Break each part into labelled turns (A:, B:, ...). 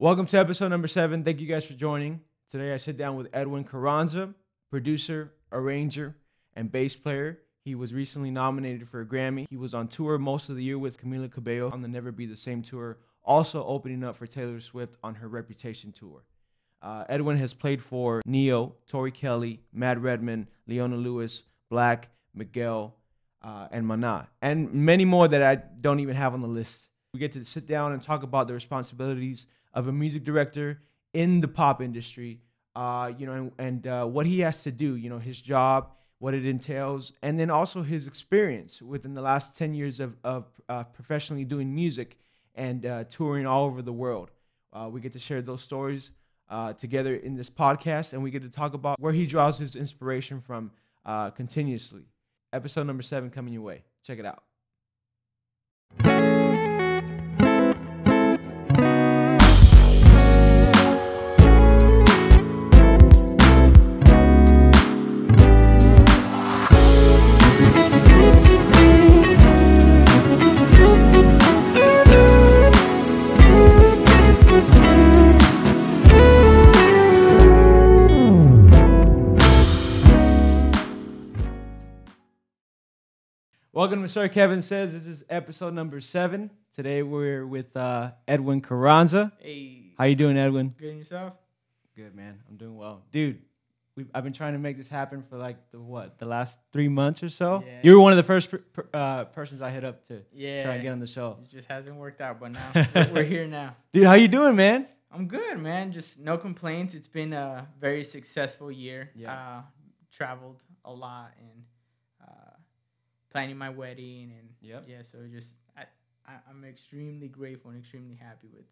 A: Welcome to episode number 7. Thank you guys for joining. Today I sit down with Edwin Carranza, producer, arranger, and bass player. He was recently nominated for a Grammy. He was on tour most of the year with Camila Cabello on the Never Be the Same tour, also opening up for Taylor Swift on her Reputation tour. Edwin has played for NeYo, Tori Kelly, Matt Redman, Leona Lewis, Black, Miguel, and Mana, and many more that I don't even have on the list. We get to sit down and talk about the responsibilities of a music director in the pop industry, and what he has to do, his job, what it entails, and then also his experience within the last 10 years of professionally doing music and touring all over the world. We get to share those stories together in this podcast, and we get to talk about where he draws his inspiration from continuously. Episode number 7 coming your way. Check it out. Welcome to Sir Kevin Says. This is episode number 7. Today we're with Edwin Carranza.
B: Hey.
A: How you doing, Edwin?
B: Good, and yourself?
A: Good, man. I'm doing well. Dude, I've been trying to make this happen for like the last 3 months or so?
B: Yeah.
A: You were one of the first persons I hit up to try and get on the show.
B: It just hasn't worked out, but now we're here now.
A: Dude, how you doing, man?
B: I'm good, man. Just no complaints. It's been a very successful year.
A: Yeah.
B: Traveled a lot and planning my wedding, and so just I'm extremely grateful and extremely happy with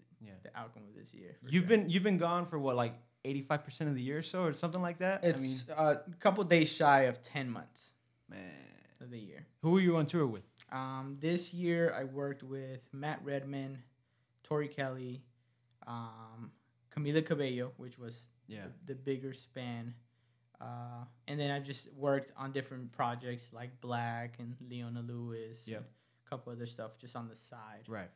B: the outcome of this year.
A: You've been gone for what, like 85% of the year or so, or something like that?
B: It's a couple days shy of 10 months,
A: man,
B: of the year.
A: Who were you on tour with?
B: This year I worked with Matt Redman, Tori Kelly, Camila Cabello, which was the bigger span. And then I just worked on different projects like Black and Leona Lewis, and a couple other stuff just on the side.
A: Right.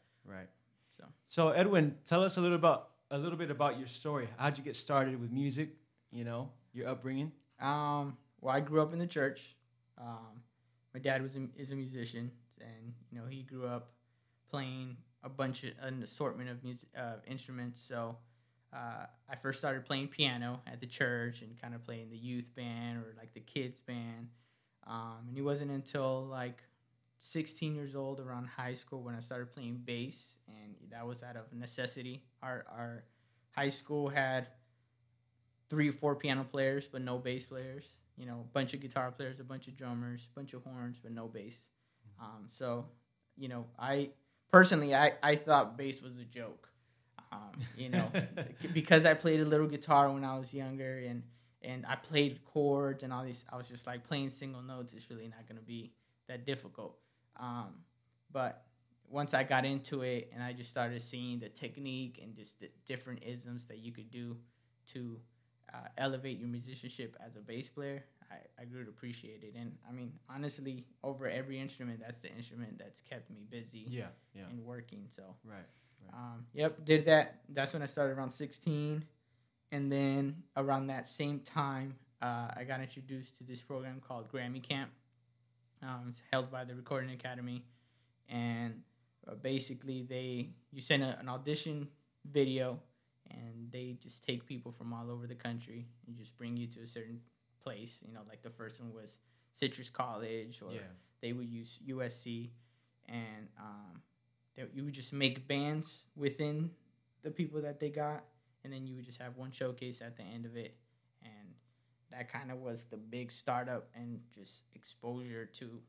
B: So
A: Edwin, tell us a little bit about your story. How'd you get started with music? Your upbringing.
B: Well, I grew up in the church. My dad is a musician, and he grew up playing an assortment of instruments. So. I first started playing piano at the church and kind of playing the youth band or like the kids band. And it wasn't until like 16 years old, around high school, when I started playing bass, and that was out of necessity. Our high school had 3 or 4 piano players, but no bass players. A bunch of guitar players, a bunch of drummers, a bunch of horns, but no bass. So I personally thought bass was a joke. Because I played a little guitar when I was younger, and I played chords and all these. I was just like, playing single notes is really not going to be that difficult. But once I got into it and I just started seeing the technique and just the different isms that you could do to elevate your musicianship as a bass player, I grew to appreciate it. And I mean, honestly, over every instrument, that's the instrument that's kept me busy and working. So
A: right.
B: Did that. That's when I started, around 16. And then around that same time, I got introduced to this program called Grammy Camp. It's held by the Recording Academy. And basically, you send an audition video, and they just take people from all over the country and just bring you to a certain place. Like the first one was Citrus College, or they would use USC. And that you would just make bands within the people that they got, and then you would just have one showcase at the end of it. And that kind of was the big startup and just exposure to,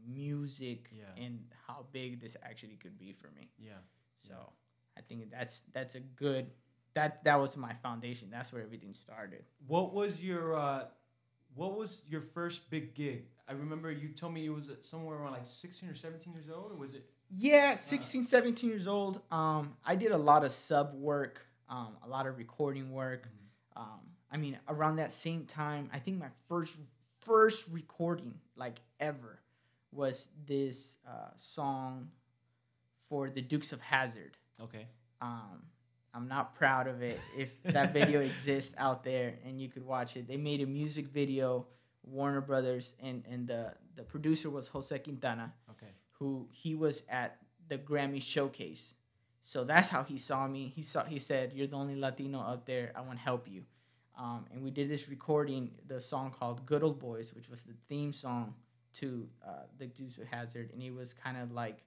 B: music and how big this actually could be for me. So I think that's a good, that was my foundation. That's where everything started.
A: What was your first big gig? I remember you told me it was somewhere around like 16 or 17 years old, or was it?
B: Yeah, 16, 17 years old. I did a lot of sub work, a lot of recording work. Around that same time, I think my first recording, like, ever, was this song for the Dukes of Hazzard.
A: Okay.
B: I'm I'm not proud of it. If that video exists out there and you could watch it, they made a music video, Warner Brothers, and the producer was Jose Quintana.
A: Okay.
B: Who he was at the Grammy showcase. So that's how he saw me. He said, "You're the only Latino up there. I want to help you." And we did this recording, the song called "Good Old Boys," which was the theme song to the Dukes of Hazzard, and it was kind of like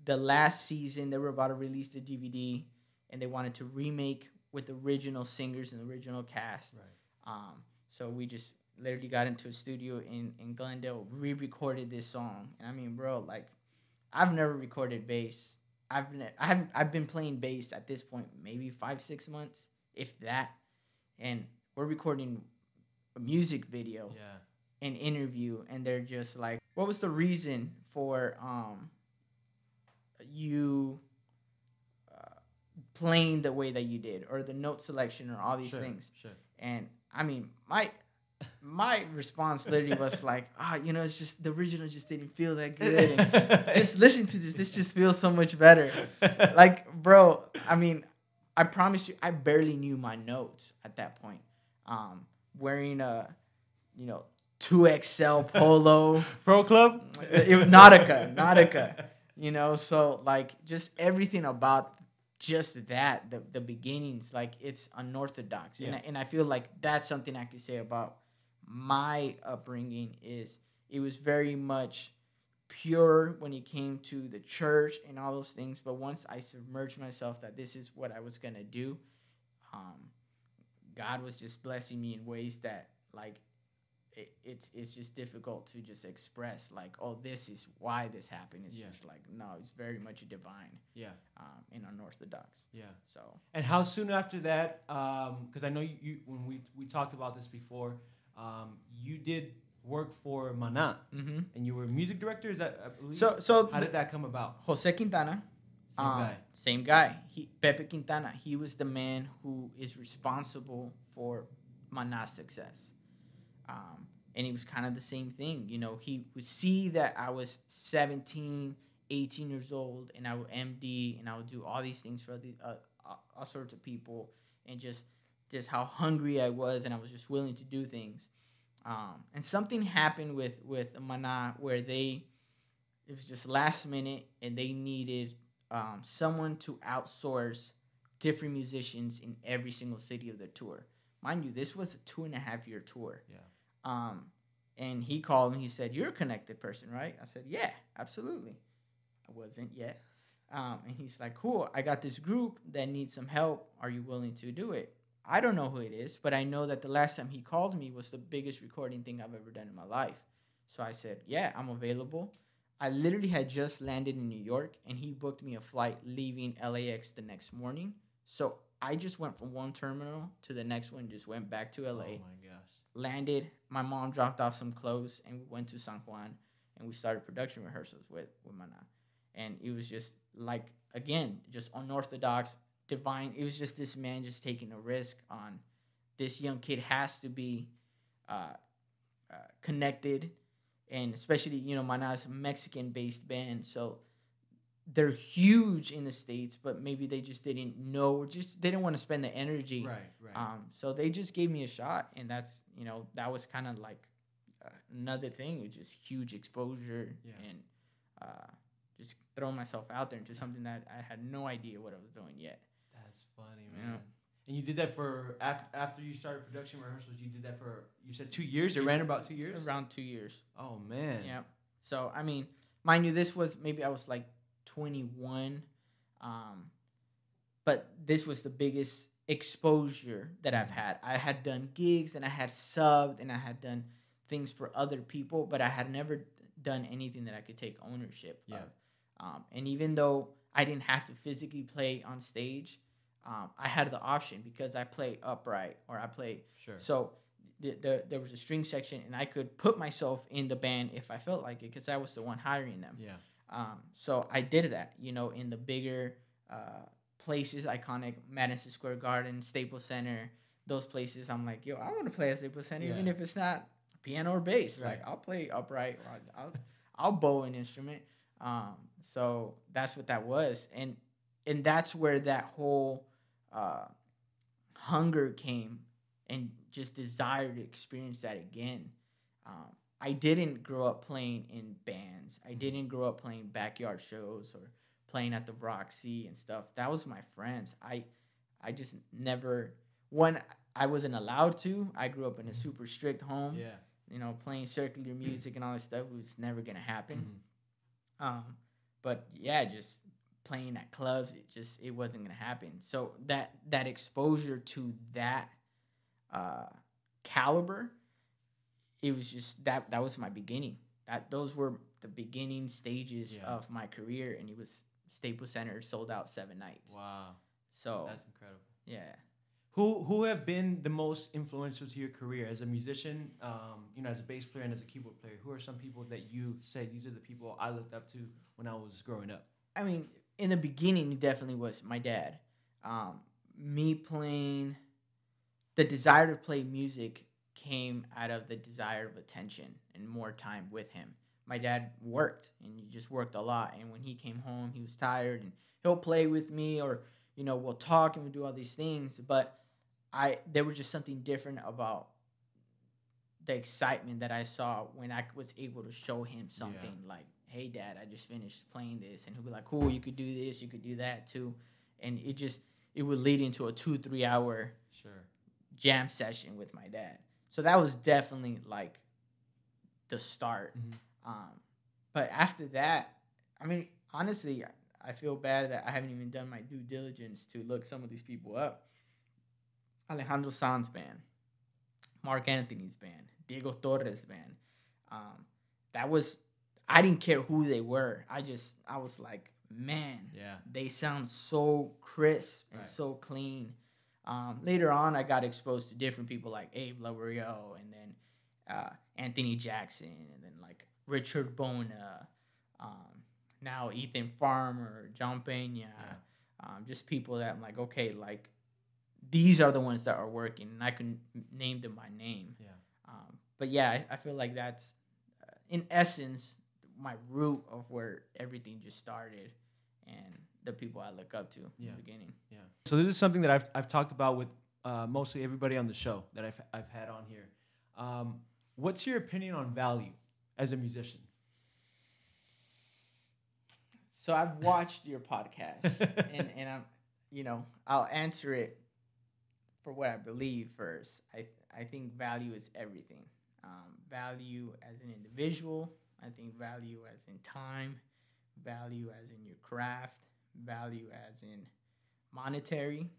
B: the last season. They were about to release the DVD, and they wanted to remake with the original singers and the original cast.
A: Right.
B: So we just literally got into a studio in Glendale, re-recorded this song, and I mean, bro, like, I've never recorded bass. I've been playing bass at this point maybe 5-6 months, if that, and we're recording a music video, an interview, and they're just like, "What was the reason for you playing the way that you did, or the note selection, or all these things?"
A: Sure.
B: And I mean, my response literally was like, it's just the original just didn't feel that good. And just listen to this. This just feels so much better. Like, bro, I mean, I promise you, I barely knew my notes at that point. Wearing a, 2XL polo.
A: Pro Club?
B: Nautica. So like just everything about just that, the beginnings, like it's unorthodox.
A: Yeah.
B: And I feel like that's something I could say about my upbringing is it was very much pure when it came to the church and all those things. But once I submerged myself that this is what I was going to do, God was just blessing me in ways that like it's just difficult to just express like, oh, this is why this happened. It's just like, no, it's very much a divine. And unorthodox. So.
A: And how soon after that? Because I know you when we talked about this before, you did work for Maná, and you were music director. Is that, I believe?
B: So
A: how did that come about?
B: Jose Quintana, same guy. Pepe Quintana. He was the man who is responsible for Maná's success. And it was kind of the same thing. He would see that I was 17, 18 years old, and I would MD, and I would do all these things for all sorts of people, and just how hungry I was, and I was just willing to do things. And something happened with Maná where it was just last minute, and they needed someone to outsource different musicians in every single city of their tour. Mind you, this was a 2.5-year tour. And he called and he said, "You're a connected person, right?" I said, "Yeah, absolutely." I wasn't yet. And he's like, "Cool, I got this group that needs some help. Are you willing to do it?" I don't know who it is, but I know that the last time he called me was the biggest recording thing I've ever done in my life. So I said, "Yeah, I'm available." I literally had just landed in New York, and he booked me a flight leaving LAX the next morning. So I just went from one terminal to the next one, just went back to LA.
A: Oh my gosh.
B: Landed, my mom dropped off some clothes, and we went to San Juan, and we started production rehearsals with Maná. And it was just like, again, just unorthodox, divine. It was just this man just taking a risk on this young kid has to be connected, and especially, Maná's a Mexican-based band, so they're huge in the States, but maybe they just didn't know, or just they didn't want to spend the energy.
A: Right.
B: So they just gave me a shot, and that's, that was kind of like another thing. It was just huge exposure, and just throwing myself out there into something that I had no idea what I was doing yet.
A: That's funny, man. And you did that for, after you started production rehearsals, you did that for, you said 2 years? It ran about 2 years?
B: Around 2 years.
A: Oh, man.
B: Yeah. So, I mean, mind you, this was, maybe I was like 21. But this was the biggest exposure that I've had. I had done gigs, and I had subbed, and I had done things for other people, but I had never done anything that I could take ownership of. And even though I didn't have to physically play on stage, I had the option because I play upright, or I play.
A: Sure.
B: So there was a string section, and I could put myself in the band if I felt like it, because I was the one hiring them. So I did that, in the bigger places, iconic Madison Square Garden, Staples Center, those places. I'm like, yo, I want to play at Staples Center, even if it's not piano or bass.
A: Right.
B: Like, I'll play upright, or I'll bow an instrument. So that's what that was, and that's where that whole hunger came and just desire to experience that again. I didn't grow up playing in bands. I didn't grow up playing backyard shows or playing at the Roxy and stuff. That was my friends. I just never, when I wasn't allowed to. I grew up in a super strict home.
A: Yeah.
B: You know, playing circular music and all this stuff was never gonna happen. But yeah, just playing at clubs, it wasn't gonna happen. So that exposure to that caliber, it was just that was my beginning. Those were the beginning stages of my career, and it was Staples Center sold out 7 nights.
A: Wow.
B: So
A: That's incredible.
B: Yeah.
A: Who have been the most influential to your career as a musician, as a bass player and as a keyboard player? Who are some people that you say these are the people I looked up to when I was growing up?
B: I mean, in the beginning, it definitely was my dad. Me playing, the desire to play music came out of the desire of attention and more time with him. My dad worked, and he just worked a lot. And when he came home, he was tired, and he'll play with me, or we'll talk and we'll do all these things. But there was just something different about the excitement that I saw when I was able to show him something like, hey, Dad, I just finished playing this. And he'll be like, cool, you could do this, you could do that too. And it would lead into a 2-3 hour jam session with my dad. So that was definitely like the start. But after that, I mean, honestly, I feel bad that I haven't even done my due diligence to look some of these people up. Alejandro Sanz band, Mark Anthony's band, Diego Torres band. I didn't care who they were. I was like, man, they sound so crisp and so clean. Later on, I got exposed to different people like Abe Lario, and then Anthony Jackson, and then like Richard Bona, now Ethan Farmer, John Pena, just people that I'm like, okay, like these are the ones that are working, and I can name them by name. But yeah, I feel like that's in essence my root of where everything just started, and the people I look up to in the beginning.
A: So this is something that I've talked about with mostly everybody on the show that I've had on here. What's your opinion on value as a musician?
B: So I've watched your podcast, and I'm, I'll answer it for what I believe first. I think value is everything. Value as an individual. I think value as in time, value as in your craft, value as in monetary.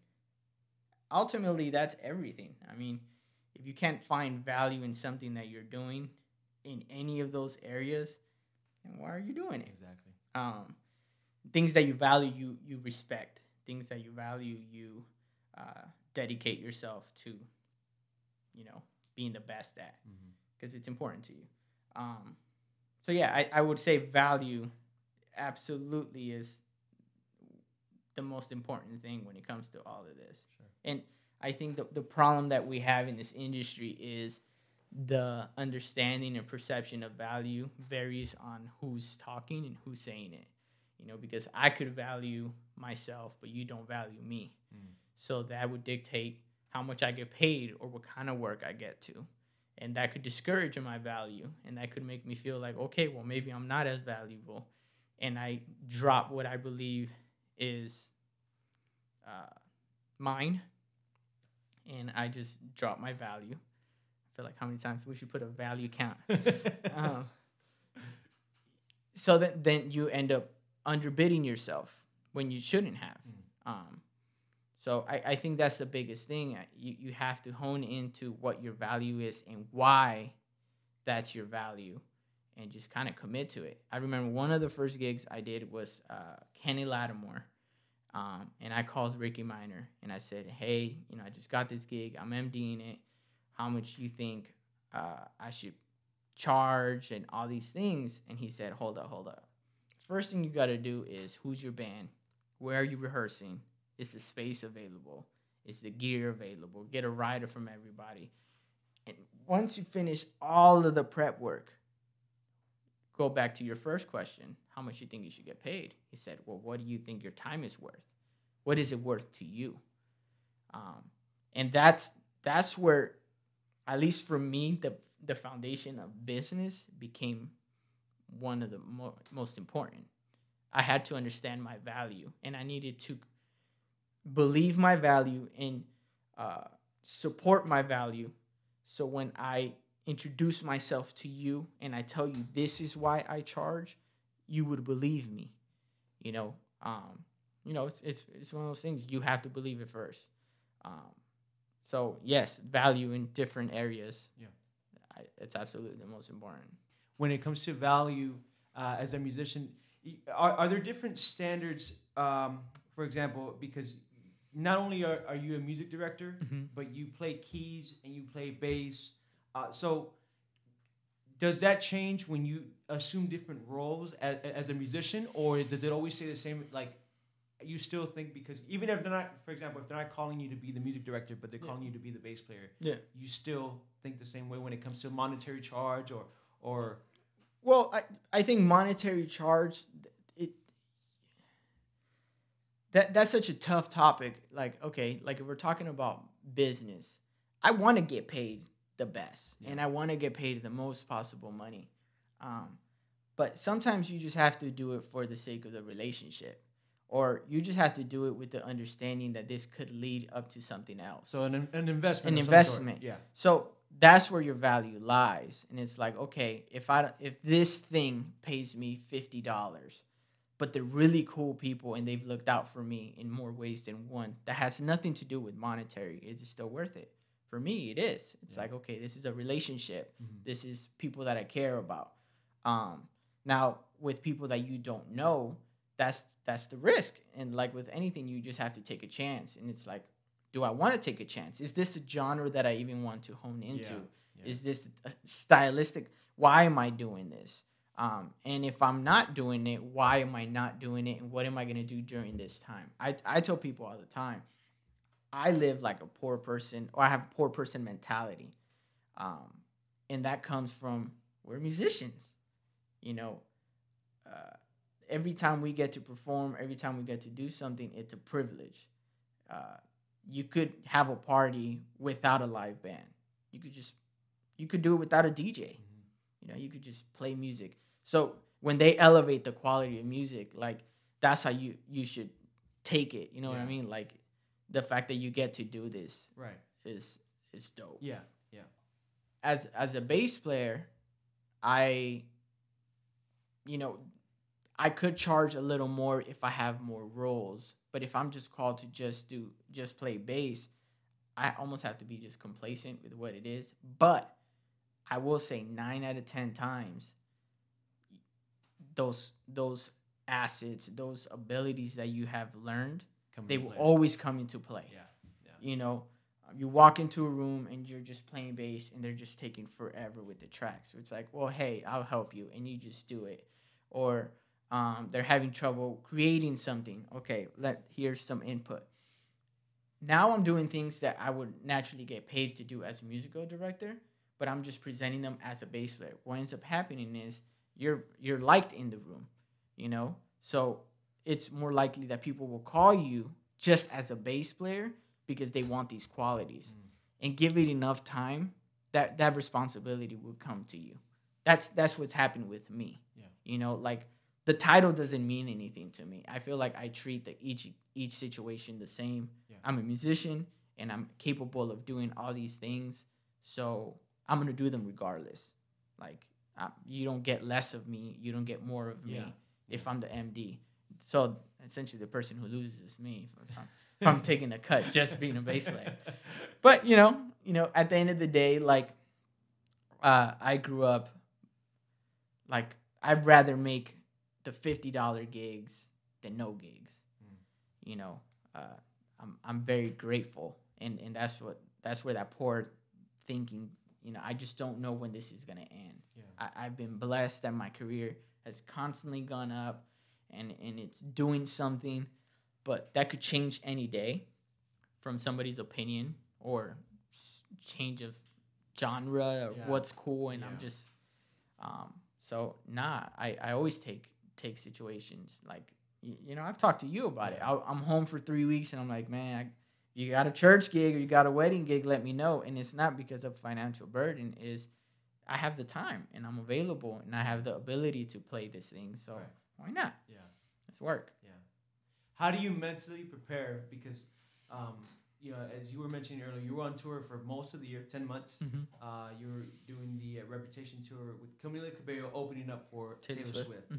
B: Ultimately, that's everything. I mean, if you can't find value in something that you're doing in any of those areas, then why are you doing it?
A: Exactly.
B: Things that you value, you respect. Things that you value, you dedicate yourself to, being the best at, because it's important to you. So yeah, I would say value absolutely is the most important thing when it comes to all of this. And I think the problem that we have in this industry is the understanding and perception of value varies on who's talking and who's saying it. Because I could value myself, but you don't value me. So that would dictate how much I get paid or what kind of work I get to. And that could discourage my value. And that could make me feel like, okay, well, maybe I'm not as valuable. And I drop what I believe is mine. And I just drop my value. I feel like how many times we should put a value count. So that then you end up underbidding yourself when you shouldn't have. So I think that's the biggest thing. You have to hone into what your value is and why that's your value, and just kind of commit to it. I remember one of the first gigs I did was Kenny Lattimore, and I called Ricky Minor, and I said, hey, I just got this gig. I'm MD'ing it. How much you think I should charge and all these things? And he said, hold up. First thing you got to do is, who's your band? Where are you rehearsing? Is the space available? Is the gear available? Get a rider from everybody. And once you finish all of the prep work, go back to your first question. How much you think you should get paid? He said, well, what do you think your time is worth? What is it worth to you? And that's where, at least for me, the foundation of business became one of the most important. I had to understand my value, and I needed to believe my value and support my value. So when I introduce myself to you and I tell you this is why I charge, you would believe me. You know, it's one of those things you have to believe it first. So yes, value in different areas.
A: Yeah,
B: It's absolutely the most important.
A: when it comes to value as a musician, are there different standards? For example, because not only are you a music director, but you play keys and you play bass. So does that change when you assume different roles as a musician, or does it always stay the same? Like, you still think, because even if they're not, for example, if they're not calling you to be the music director, but they're calling you to be the bass player, you still think the same way when it comes to monetary charge or
B: Well, I think monetary charge, that's such a tough topic. Like, okay, like if we're talking about business, I want to get paid the best, and I want to get paid the most possible money. But sometimes you just have to do it for the sake of the relationship, or you just have to do it with the understanding that this could lead up to something else.
A: So an investment.
B: An
A: of some
B: investment.
A: sort. Yeah.
B: So that's where your value lies, and it's like, okay, if this thing pays me $50, but they're really cool people and they've looked out for me in more ways than one, that has nothing to do with monetary, is it still worth it? For me, it is. It's like, okay, this is a relationship. This is people that I care about. Now, with people that you don't know, that's the risk. And like with anything, you just have to take a chance. And it's like, do I want to take a chance? Is this a genre that I even want to hone into? Yeah. Is this stylistic? Why am I doing this? And if I'm not doing it, why am I not doing it? And what am I going to do during this time? I tell people all the time, I live like a poor person, or I have a poor person mentality. And that comes from, we're musicians. You know, every time we get to perform, every time we get to do something, it's a privilege. You could have a party without a live band. You could do it without a DJ. You know, you could just play music. So when they elevate the quality of music, like, that's how you should take it. You know what I mean? Like, the fact that you get to do this is dope.
A: Yeah.
B: As a bass player, I could charge a little more if I have more roles. But if I'm just called to just play bass, I almost have to be just complacent with what it is. But I will say 9 out of 10 times, those assets, those abilities that you have learned, they will always come into play.
A: Yeah.
B: You know, you walk into a room and you're just playing bass and they're just taking forever with the tracks. So it's like, well, hey, I'll help you, and you just do it. Or they're having trouble creating something. Okay, here's some input. Now I'm doing things that I would naturally get paid to do as a musical director, but I'm just presenting them as a bass player. What ends up happening is you're liked in the room, you know? So it's more likely that people will call you just as a bass player because they want these qualities. And give it enough time, that responsibility will come to you. That's what's happened with me.
A: Yeah.
B: You know, like, the title doesn't mean anything to me. I feel like I treat each situation the same. Yeah. I'm a musician and I'm capable of doing all these things, so I'm gonna do them regardless. Like, you don't get less of me, you don't get more of me if I'm the MD. So essentially, the person who loses is me if I'm taking a cut just being a bass player. But you know, at the end of the day, like, I grew up, like, I'd rather make the $50 gigs than no gigs. You know, I'm very grateful, and that's where that poor thinking. You know, I just don't know when this is gonna end. Yeah. I've been blessed that my career has constantly gone up, and it's doing something, but that could change any day from somebody's opinion or change of genre or what's cool, and I'm just so I always take situations like, you know, I've talked to you about it. I'm home for 3 weeks and I'm like, man, you got a church gig or you got a wedding gig, let me know. And it's not because of financial burden. Is I have the time and I'm available and I have the ability to play this thing. So why not?
A: Yeah.
B: Let's work.
A: Yeah. How do you mentally prepare? Because, you know, as you were mentioning earlier, you were on tour for most of the year, 10 months. You were doing the Reputation tour with Camila Cabello opening up for Taylor Swift.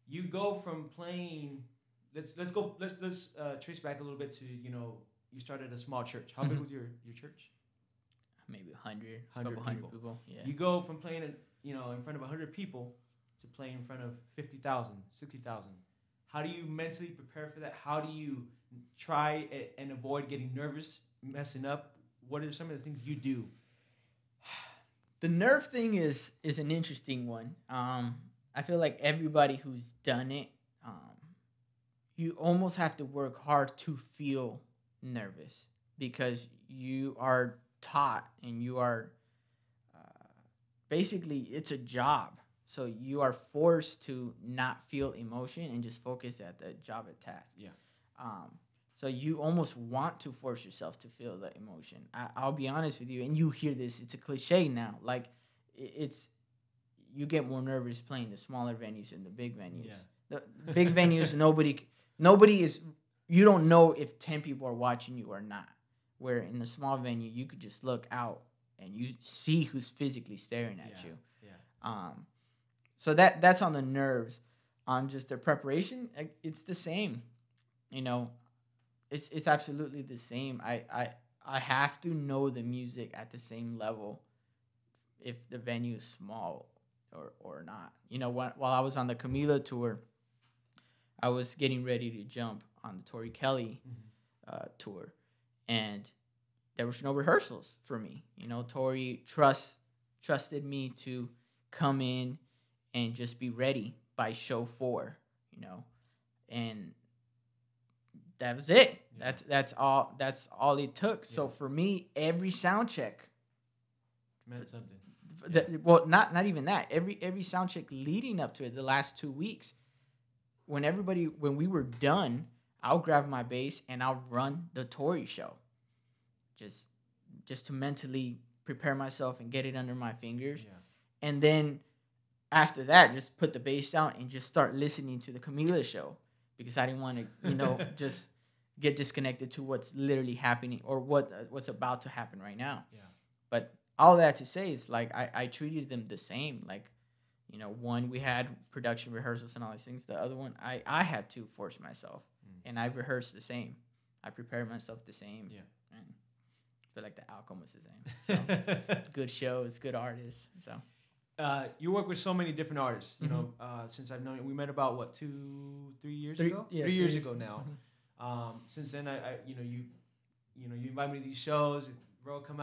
A: You go from playing. Let's trace back a little bit to, you know, you started a small church. How big was your church?
B: Maybe 100
A: people.
B: Yeah.
A: You go from playing, you know, in front of 100 people to playing in front of 50,000, 60,000. How do you mentally prepare for that? How do you try and avoid getting nervous, messing up? What are some of the things you do?
B: The nerve thing is an interesting one. I feel like everybody who's done it, you almost have to work hard to feel nervous because you are taught and you are basically, it's a job. So you are forced to not feel emotion and just focus at the job at task.
A: Yeah.
B: So you almost want to force yourself to feel the emotion. I'll be honest with you, and you hear this, it's a cliche now. Like, it's you get more nervous playing the smaller venues than the big venues.
A: Yeah.
B: The big venues, nobody is. You don't know if 10 people are watching you or not. Where in a small venue, you could just look out and you see who's physically staring at you.
A: Yeah.
B: So that's on the nerves. On just the preparation, it's the same. You know, it's absolutely the same. I have to know the music at the same level if the venue is small or not. You know, while I was on the Camila tour, I was getting ready to jump on the Tori Kelly tour, and there was no rehearsals for me. You know, Tori trusted me to come in and just be ready by show 4. You know, and that was it. Yeah. That's all it took. Yeah. So for me, every sound check
A: meant something.
B: Well, not even that. Every sound check leading up to it, the last 2 weeks, when we were done, I'll grab my bass and I'll run the Tori show, just to mentally prepare myself and get it under my fingers, and then after that, just put the bass down and just start listening to the Camila show because I didn't want to, just get disconnected to what's literally happening or what's about to happen right now.
A: Yeah.
B: But all that to say is, like, I treated them the same. Like, one, we had production rehearsals and all these things. The other one, I had to force myself, and I rehearsed the same. I prepared myself the same.
A: Yeah.
B: And I feel like the outcome was the same. So, good shows, good artists. So.
A: You work with so many different artists, you know, since I've known you. We met about, 2-3 years ago?
B: Yeah,
A: 3 years ago now. Since then, you invite me to these shows. Bro, come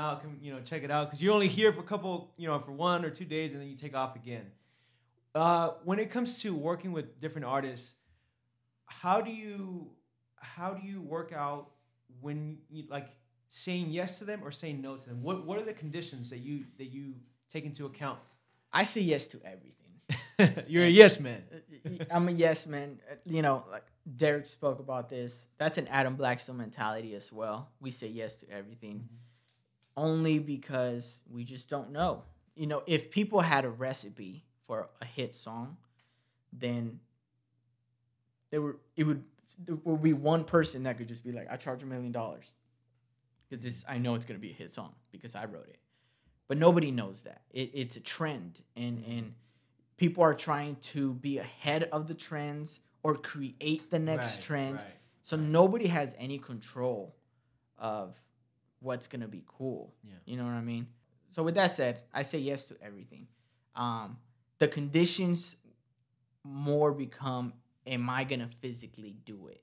A: check it out. Because you're only here for a couple, for 1 or 2 days, and then you take off again. When it comes to working with different artists, how do you work out when you, like, saying yes to them or saying no to them? What are the conditions that you take into account?
B: I say yes to everything.
A: You're a yes man.
B: I'm a yes man. Like Derek spoke about this. That's an Adam Blackstone mentality as well. We say yes to everything. Only because we just don't know. If people had a recipe for a hit song, then there would be one person that could just be like, I charge $1 million. Because I know it's going to be a hit song because I wrote it. But nobody knows that. It's a trend, and people are trying to be ahead of the trends or create the next trend. Right, so nobody has any control of what's going to be cool. Yeah. You know what I mean? So with that said, I say yes to everything. The conditions more become, am I going to physically do it?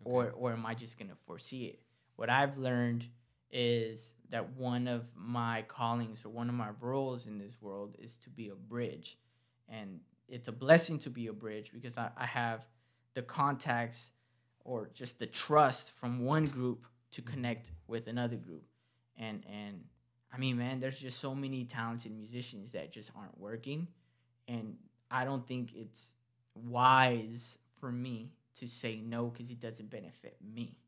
B: Okay. Or am I just going to foresee it? What I've learned is that one of my callings or one of my roles in this world is to be a bridge. And it's a blessing to be a bridge because I have the contacts or just the trust from one group to connect with another group. And I mean, man, there's just so many talented musicians that just aren't working. And I don't think it's wise for me to say no because it doesn't benefit me.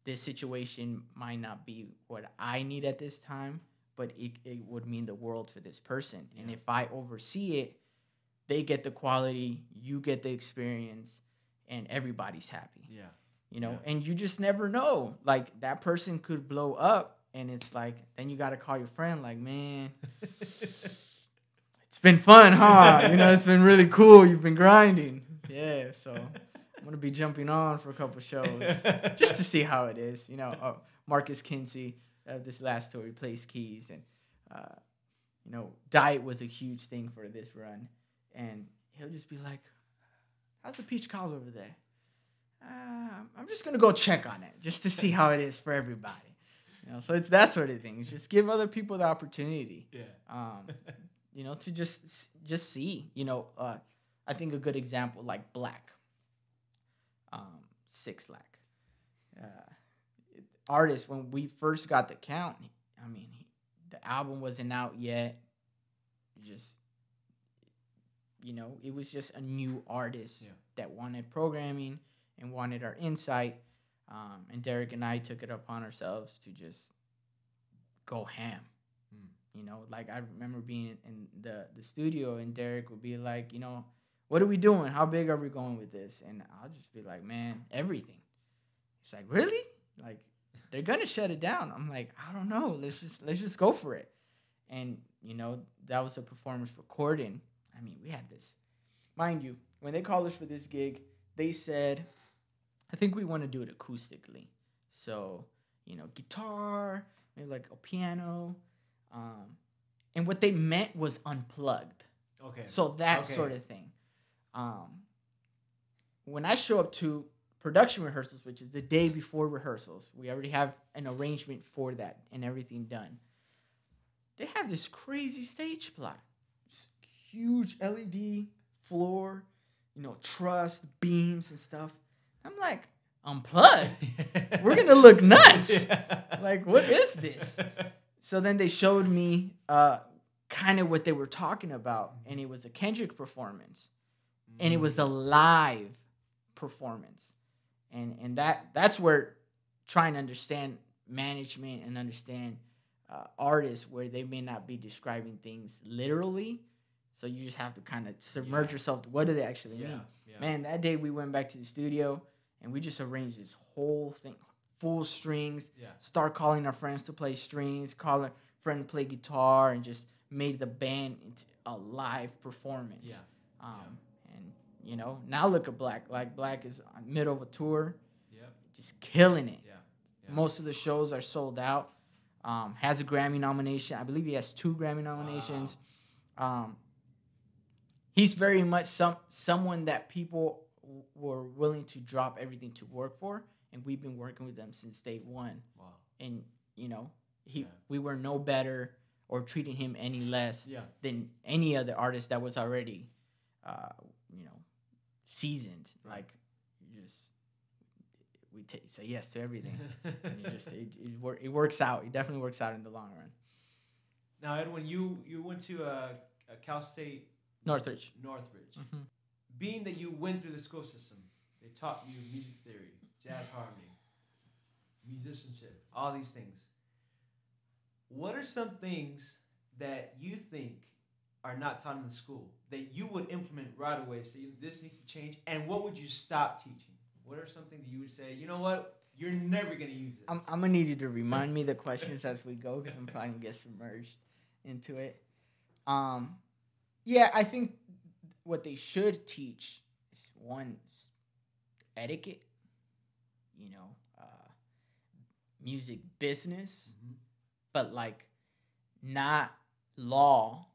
B: this situation might not be what I need at this time, but it would mean the world for this person. And if I oversee it, they get the quality, you get the experience, and everybody's happy.
A: Yeah.
B: You know, and you just never know. Like, that person could blow up, and it's like, then you got to call your friend, like, man, it's been fun, huh? You know, it's been really cool. You've been grinding. Yeah, so I'm going to be jumping on for a couple shows just to see how it is. You know, Marcus Kinsey, this last tour, he plays keys, and, you know, diet was a huge thing for this run. And he'll just be like, how's the peach cobbler over there? I'm just going to go check on it just to see how it is for everybody. You know, so it's that sort of thing. Just give other people the opportunity. Yeah. You know, to just see. You know, I think a good example, like Black. Six Lack. Artist, when we first got the count, I mean, the album wasn't out yet. Just, you know, it was just a new artist that wanted programming and wanted our insight. And Derek and I took it upon ourselves to just go ham. You know, like, I remember being in the studio, and Derek would be like, you know, what are we doing? How big are we going with this? And I'll just be like, man, everything. He's like, really? Like, they're gonna shut it down. I'm like, I don't know. Let's just go for it. And, you know, that was a performance recording. I mean, we had this. Mind you, when they called us for this gig, they said, I think we want to do it acoustically. So, you know, guitar, maybe like a piano. And what they meant was unplugged. Okay. So that sort of thing. When I show up to production rehearsals, which is the day before rehearsals, we already have an arrangement for that and everything done. They have this crazy stage plot. This huge LED floor, you know, truss, beams and stuff. I'm like, unplugged? We're going to look nuts. Like, what is this? So then they showed me kind of what they were talking about, and it was a Kendrick performance. And it was a live performance. And that's where trying to understand management and understand artists, where they may not be describing things literally. So you just have to kind of submerge yourself to what do they actually mean. Yeah. Man, that day we went back to the studio, and we just arranged this whole thing, full strings, start calling our friends to play strings, call a friend to play guitar, and just made the band into a live performance. And, you know, now look at Black. Like, Black is middle of a tour, just killing it. Most of the shows are sold out. Has a Grammy nomination. I believe he has 2 Grammy nominations. Wow. He's very much someone that people were willing to drop everything to work for, and we've been working with them since day one. Wow. And, you know, we were no better or treating him any less than any other artist that was already, you know, seasoned. Right. Like, we say yes to everything. And it works out. It definitely works out in the long run.
A: Now, Edwin, you went to Cal State
B: Northridge.
A: Mm-hmm. Being that you went through the school system, they taught you music theory, jazz harmony, musicianship, all these things. What are some things that you think are not taught in the school that you would implement right away? So this needs to change. And what would you stop teaching? What are some things that you would say, you know what, you're never going to use this?
B: I'm going to need you to remind me the questions as we go, because I'm probably going to get submerged into it. Yeah, I think what they should teach is, one, etiquette, you know, music business, but like not law,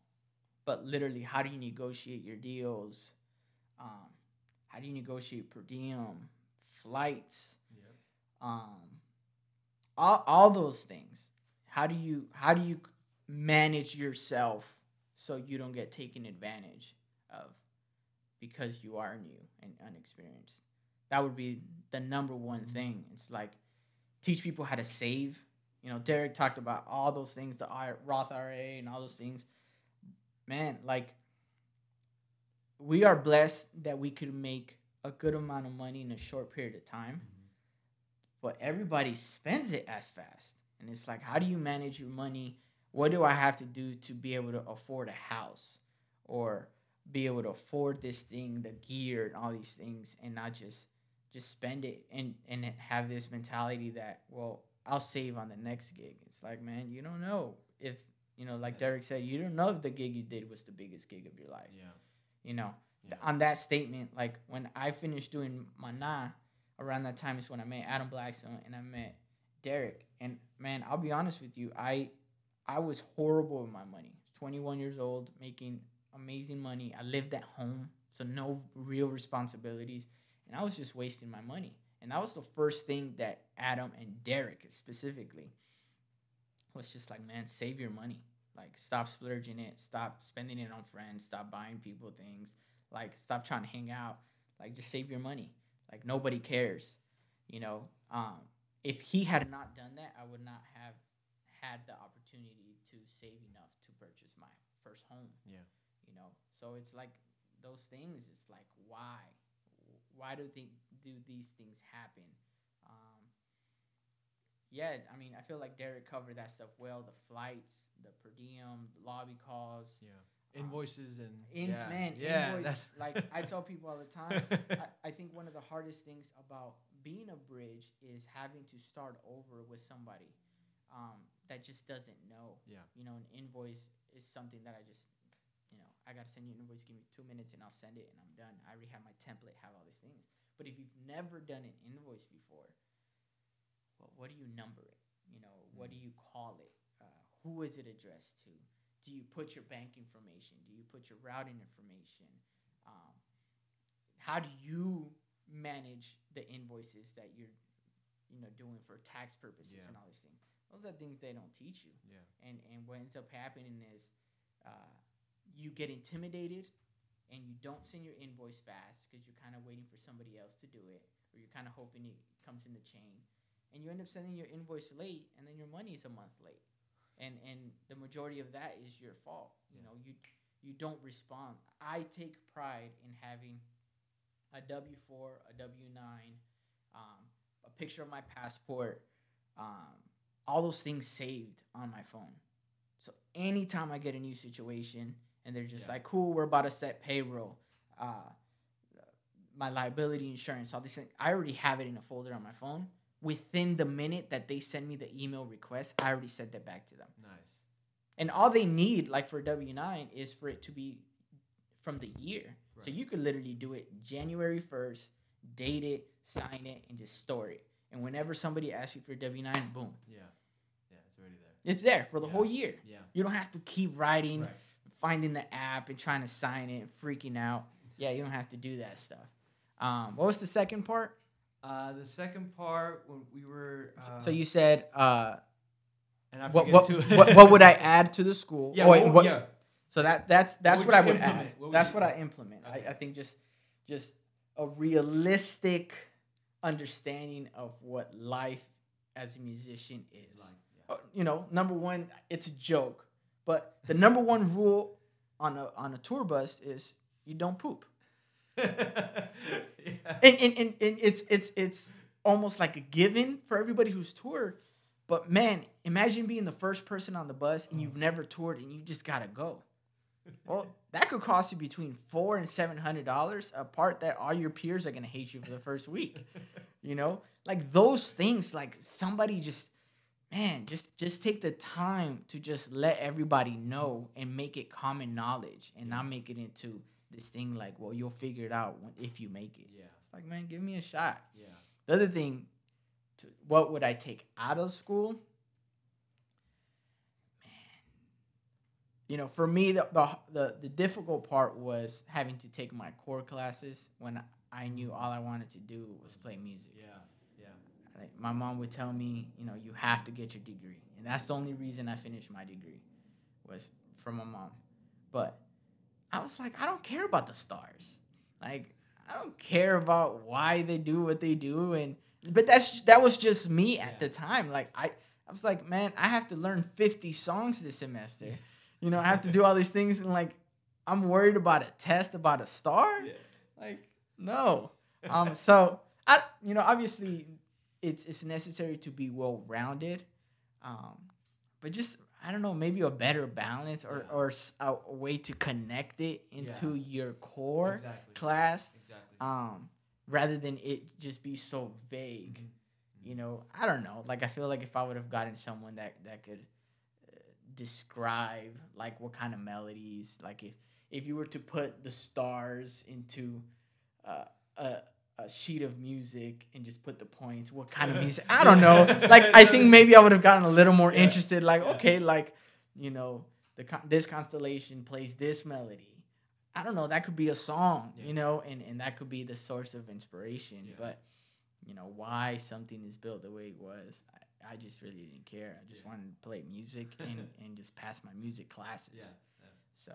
B: but literally how do you negotiate your deals? How do you negotiate per diem, flights, all those things? How do you manage yourself so you don't get taken advantage of because you are new and unexperienced? That would be the number one thing. It's like, teach people how to save. You know, Derek talked about all those things, the Roth IRA and all those things. Man, like, we are blessed that we could make a good amount of money in a short period of time. but everybody spends it as fast. And it's like, how do you manage your money? What do I have to do to be able to afford a house or be able to afford this thing, the gear and all these things, and not just spend it and have this mentality that, well, I'll save on the next gig. It's like, man, you don't know if, like Derek said, you don't know if the gig you did was the biggest gig of your life.
A: Yeah.
B: On that statement, like when I finished doing Mana, around that time is when I met Adam Blackstone and I met Derek. And man, I'll be honest with you, I was horrible with my money. 21 years old, making amazing money. I lived at home, so no real responsibilities. And I was just wasting my money. And that was the first thing that Adam and Derek specifically was just like, man, save your money. Like, stop splurging it. Stop spending it on friends. Stop buying people things. Like, stop trying to hang out. Like, just save your money. Like, nobody cares. If he had not done that, I would not have had the opportunity to save enough to purchase my first home.
A: Yeah.
B: So it's like those things. It's like, why? Why do these things happen? I mean, I feel like Derek covered that stuff well. The flights, the per diem, the lobby calls.
A: Yeah. Invoices and
B: invoice. Like I tell people all the time, I think one of the hardest things about being a bridge is having to start over with somebody that just doesn't know.
A: Yeah.
B: An invoice is something that I just, I got to send you an invoice, give me 2 minutes and I'll send it and I'm done. I already have my template, have all these things. But if you've never done an invoice before, well, what do you number it? What do you call it? Who is it addressed to? Do you put your bank information? Do you put your routing information? How do you manage the invoices that you're, doing for tax purposes and all these things? Those are things they don't teach you.
A: Yeah.
B: And what ends up happening is you get intimidated and you don't send your invoice fast because you're kind of waiting for somebody else to do it, or you're kind of hoping it comes in the chain. And you end up sending your invoice late, and then your money is a month late. And the majority of that is your fault. You don't respond. I take pride in having a W-4, a W-9, a picture of my passport, all those things saved on my phone. So anytime I get a new situation and they're just like, cool, we're about to set payroll, my liability insurance, all these things, I already have it in a folder on my phone. Within the minute that they send me the email request, I already sent that back to them.
A: Nice.
B: And all they need, like for W-9, is for it to be from the year. Right. So you could literally do it January 1st, date it, sign it, and just store it. And whenever somebody asks you for W-9, boom.
A: Yeah. Yeah, it's already there.
B: It's there for the whole year.
A: Yeah.
B: You don't have to keep writing, finding the app, and trying to sign it and freaking out. Yeah, you don't have to do that stuff. What was the second part?
A: The second part, when we were...
B: so you said...
A: and I
B: what would I add to the school?
A: Yeah,
B: So that's what I would add. That's what I implement.
A: Okay.
B: I think just a realistic understanding of what life as a musician is. Like, number one, it's a joke, but the number one rule on a tour bus is you don't poop. And it's almost like a given for everybody who's toured. But man, imagine being the first person on the bus and you've never toured and you just gotta go. Well, that could cost you between $400 and $700. A part that all your peers are gonna hate you for the first week. Like those things. Like somebody just take the time to just let everybody know and make it common knowledge and not make it into this thing like, well, you'll figure it out if you make it.
A: Yeah.
B: It's like, man, give me a shot.
A: Yeah.
B: The other thing, what would I take out of school? Man, for me, the difficult part was having to take my core classes when I knew all I wanted to do was play music.
A: Yeah.
B: Like my mom would tell me, you have to get your degree, and that's the only reason I finished my degree was from my mom. But I was like, I don't care about the stars. Like, I don't care about why they do what they do. But that was just me at the time. Like, I was like, man, I have to learn 50 songs this semester. I have to do all these things. And, like, I'm worried about a test about a star. Yeah. Like, no. So, obviously, it's necessary to be well rounded, but just I don't know, maybe a better balance or a way to connect it into your core class, rather than it just be so vague. You know, I don't know. Like I feel like if I would have gotten someone that could describe like what kind of melodies, like if you were to put the stars into a sheet of music and just put the points, what kind of music? I don't know. Like I think maybe I would have gotten a little more interested. Like okay, like you know, this constellation plays this melody. I don't know. That could be a song, you know, and that could be the source of inspiration. Yeah. But you know why something is built the way it was. I just really didn't care. I just wanted to play music and just pass my music classes. Yeah. So,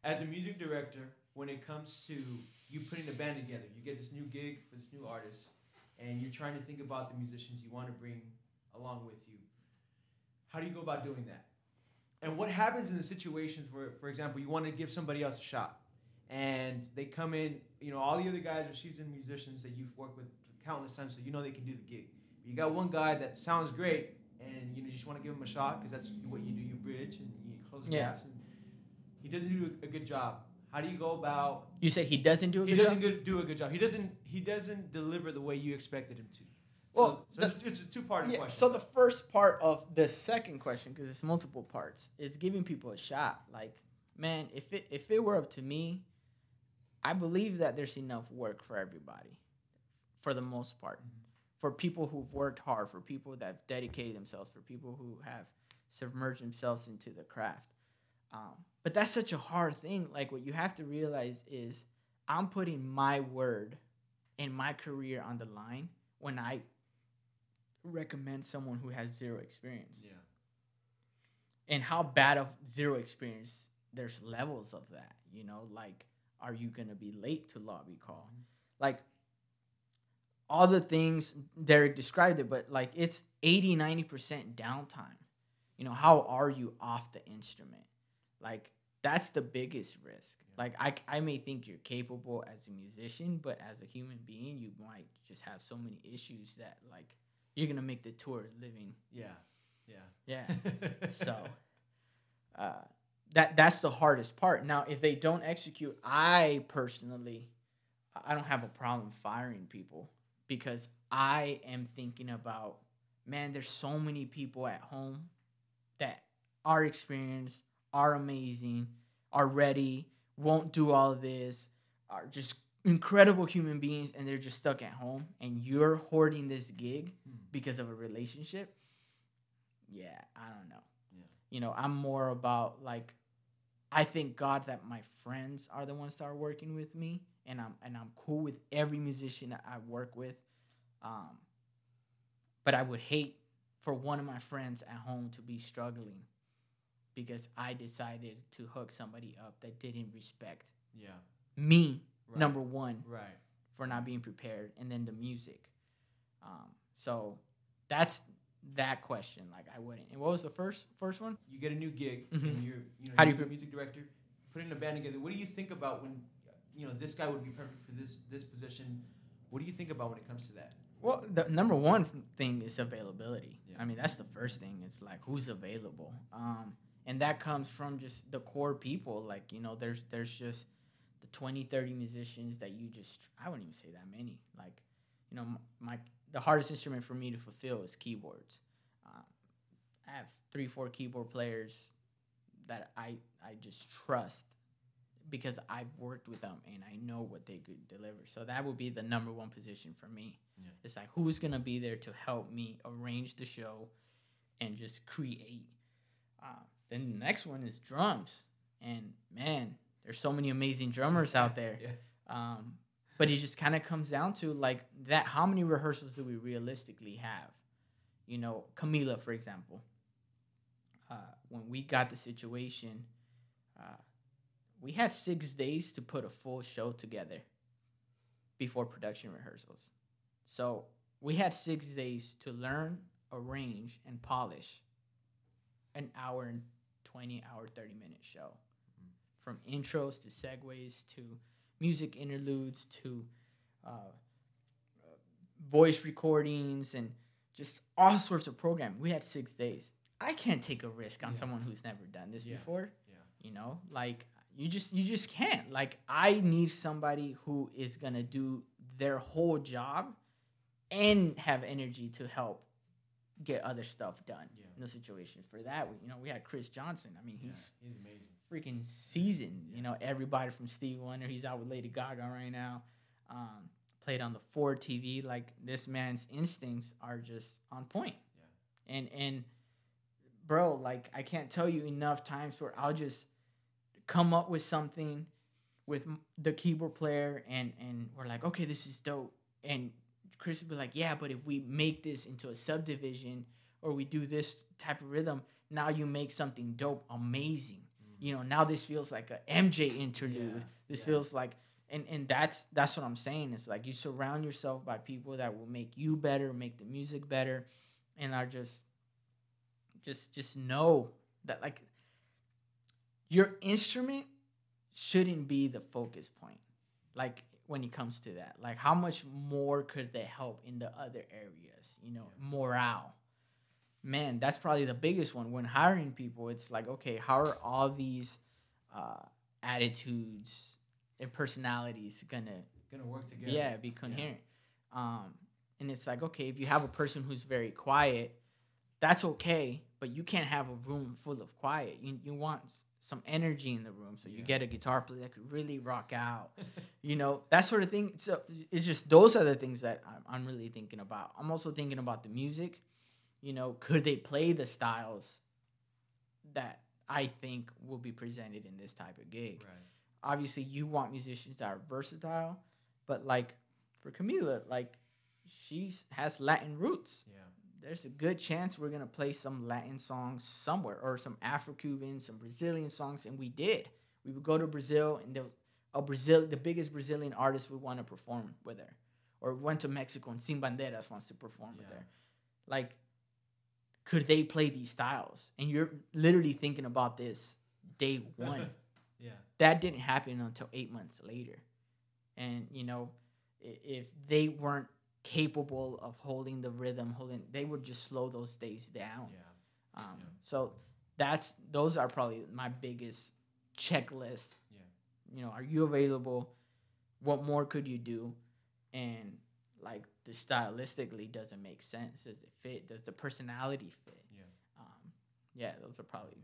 A: as a music director, when it comes to you putting a band together, you get this new gig for this new artist, and you're trying to think about the musicians you want to bring along with you. How do you go about doing that? And what happens in the situations where, for example, you want to give somebody else a shot, and they come in, you know, all the other guys are seasoned musicians that you've worked with countless times, so you know they can do the gig. But you got one guy that sounds great, and you just want to give him a shot because that's what you do. You bridge and you close the gaps. And he doesn't do a good job. How do you go about?
B: You say he doesn't do a good job?
A: He doesn't do a good job. He doesn't deliver the way you expected him to. Well, so it's a two-part question.
B: So the first part of the second question, because it's multiple parts, is giving people a shot. Like, man, if it were up to me, I believe that there's enough work for everybody, for the most part. Mm-hmm. For people who've worked hard, for people that have dedicated themselves, for people who have submerged themselves into the craft. But that's such a hard thing. Like, what you have to realize is I'm putting my word and my career on the line when I recommend someone who has zero experience. Yeah. And how bad of zero experience, there's levels of that, you know? Like, are you going to be late to lobby call? Mm-hmm. Like, all the things Derek described it, but like it's 80-90% downtime. You know, how are you off the instrument? Like that's the biggest risk. Yeah. Like I may think you're capable as a musician, but as a human being, you might just have so many issues that like you're gonna make the tour living. Yeah. So that's the hardest part. Now, if they don't execute, I personally, I don't have a problem firing people. Because I am thinking about, man, there's so many people at home that are experienced, are amazing, are ready, won't do all of this, are just incredible human beings, and they're just stuck at home, and you're hoarding this gig because of a relationship. Yeah, I don't know. Yeah. You know, I'm more about, like, I thank God that my friends are the ones that are working with me, and I'm cool with every musician that I work with. But I would hate for one of my friends at home to be struggling because I decided to hook somebody up that didn't respect me, number one, for not being prepared, and then the music. So that's that question. Like I wouldn't. And what was the first one?
A: You get a new gig, and you're a music director, putting a band together. What do you think about when this guy would be perfect for this position? What do you think about when it comes to that?
B: Well, the number one thing is availability. Yeah. I mean, that's the first thing. It's like who's available, and that comes from just the core people. Like there's just the 20, 30 musicians that you just. I wouldn't even say that many. Like, the hardest instrument for me to fulfill is keyboards. I have 3-4 keyboard players that I just trust. Because I've worked with them and I know what they could deliver. So that would be the number one position for me. Yeah. It's like, who's going to be there to help me arrange the show and just create? Then the next one is drums. And, man, there's so many amazing drummers out there. Yeah. But it just kind of comes down to, like, that. How many rehearsals do we realistically have? Camila, for example. When we got the situation... we had 6 days to put a full show together before production rehearsals. So we had 6 days to learn, arrange, and polish an hour and 20-hour, 30-minute show. Mm-hmm. From intros to segues to music interludes to voice recordings and just all sorts of programming. We had 6 days. I can't take a risk on someone who's never done this before. You know, like you just can't. Like I need somebody who is gonna do their whole job and have energy to help get other stuff done in those situations. For that, we had Chris Johnson. I mean, he's
A: amazing.
B: Freaking seasoned. You know, everybody from Stevie Wonder. He's out with Lady Gaga right now. Played on the Ford TV. Like this man's instincts are just on point. And bro, like I can't tell you enough times where I'll just come up with something with the keyboard player and we're like, okay, this is dope. And Chris would be like, yeah, but if we make this into a subdivision or we do this type of rhythm, now you make something dope, amazing. You know, now this feels like a MJ interlude. This feels like, and that's what I'm saying. It's like you surround yourself by people that will make you better, make the music better, and are just know that like your instrument shouldn't be the focus point. Like when it comes to that, like how much more could they help in the other areas? You know, morale. Man, that's probably the biggest one. When hiring people, it's like, okay, how are all these attitudes and personalities gonna
A: work together?
B: Yeah, be coherent. And it's like, okay, if you have a person who's very quiet, that's okay, but you can't have a room full of quiet. You want some energy in the room, so you get a guitar player that could really rock out, you know, that sort of thing. So it's just those are the things that I'm really thinking about. I'm also thinking about the music. You know, could they play the styles that I think will be presented in this type of gig?
A: Right.
B: Obviously, you want musicians that are versatile, but like for Camila, like she has Latin roots. Yeah. There's a good chance we're gonna play some Latin songs somewhere, or some Afro-Cuban, some Brazilian songs, and we did. We would go to Brazil, and there was the biggest Brazilian artist would want to perform with her, or went to Mexico and Sin Banderas wants to perform with her. Like, could they play these styles? And you're literally thinking about this day one. That didn't happen until 8 months later. And, you know, if they weren't capable of holding the rhythm, they would just slow those days down. So those are probably my biggest checklist. You know, are you available? What more could you do? And like the stylistically, does it make sense? Does it fit? Does the personality fit? Those are probably.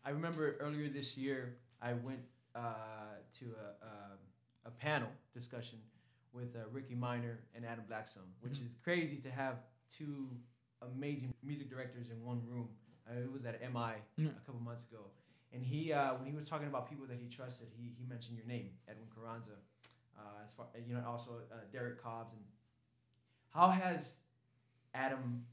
A: I remember earlier this year I went to a panel discussion with Ricky Minor and Adam Blackstone, which is crazy to have two amazing music directors in one room. It was at MI a couple months ago, and he when he was talking about people that he trusted, he mentioned your name, Edwin Carranza, as far also Derek Cobbs. And how has Adam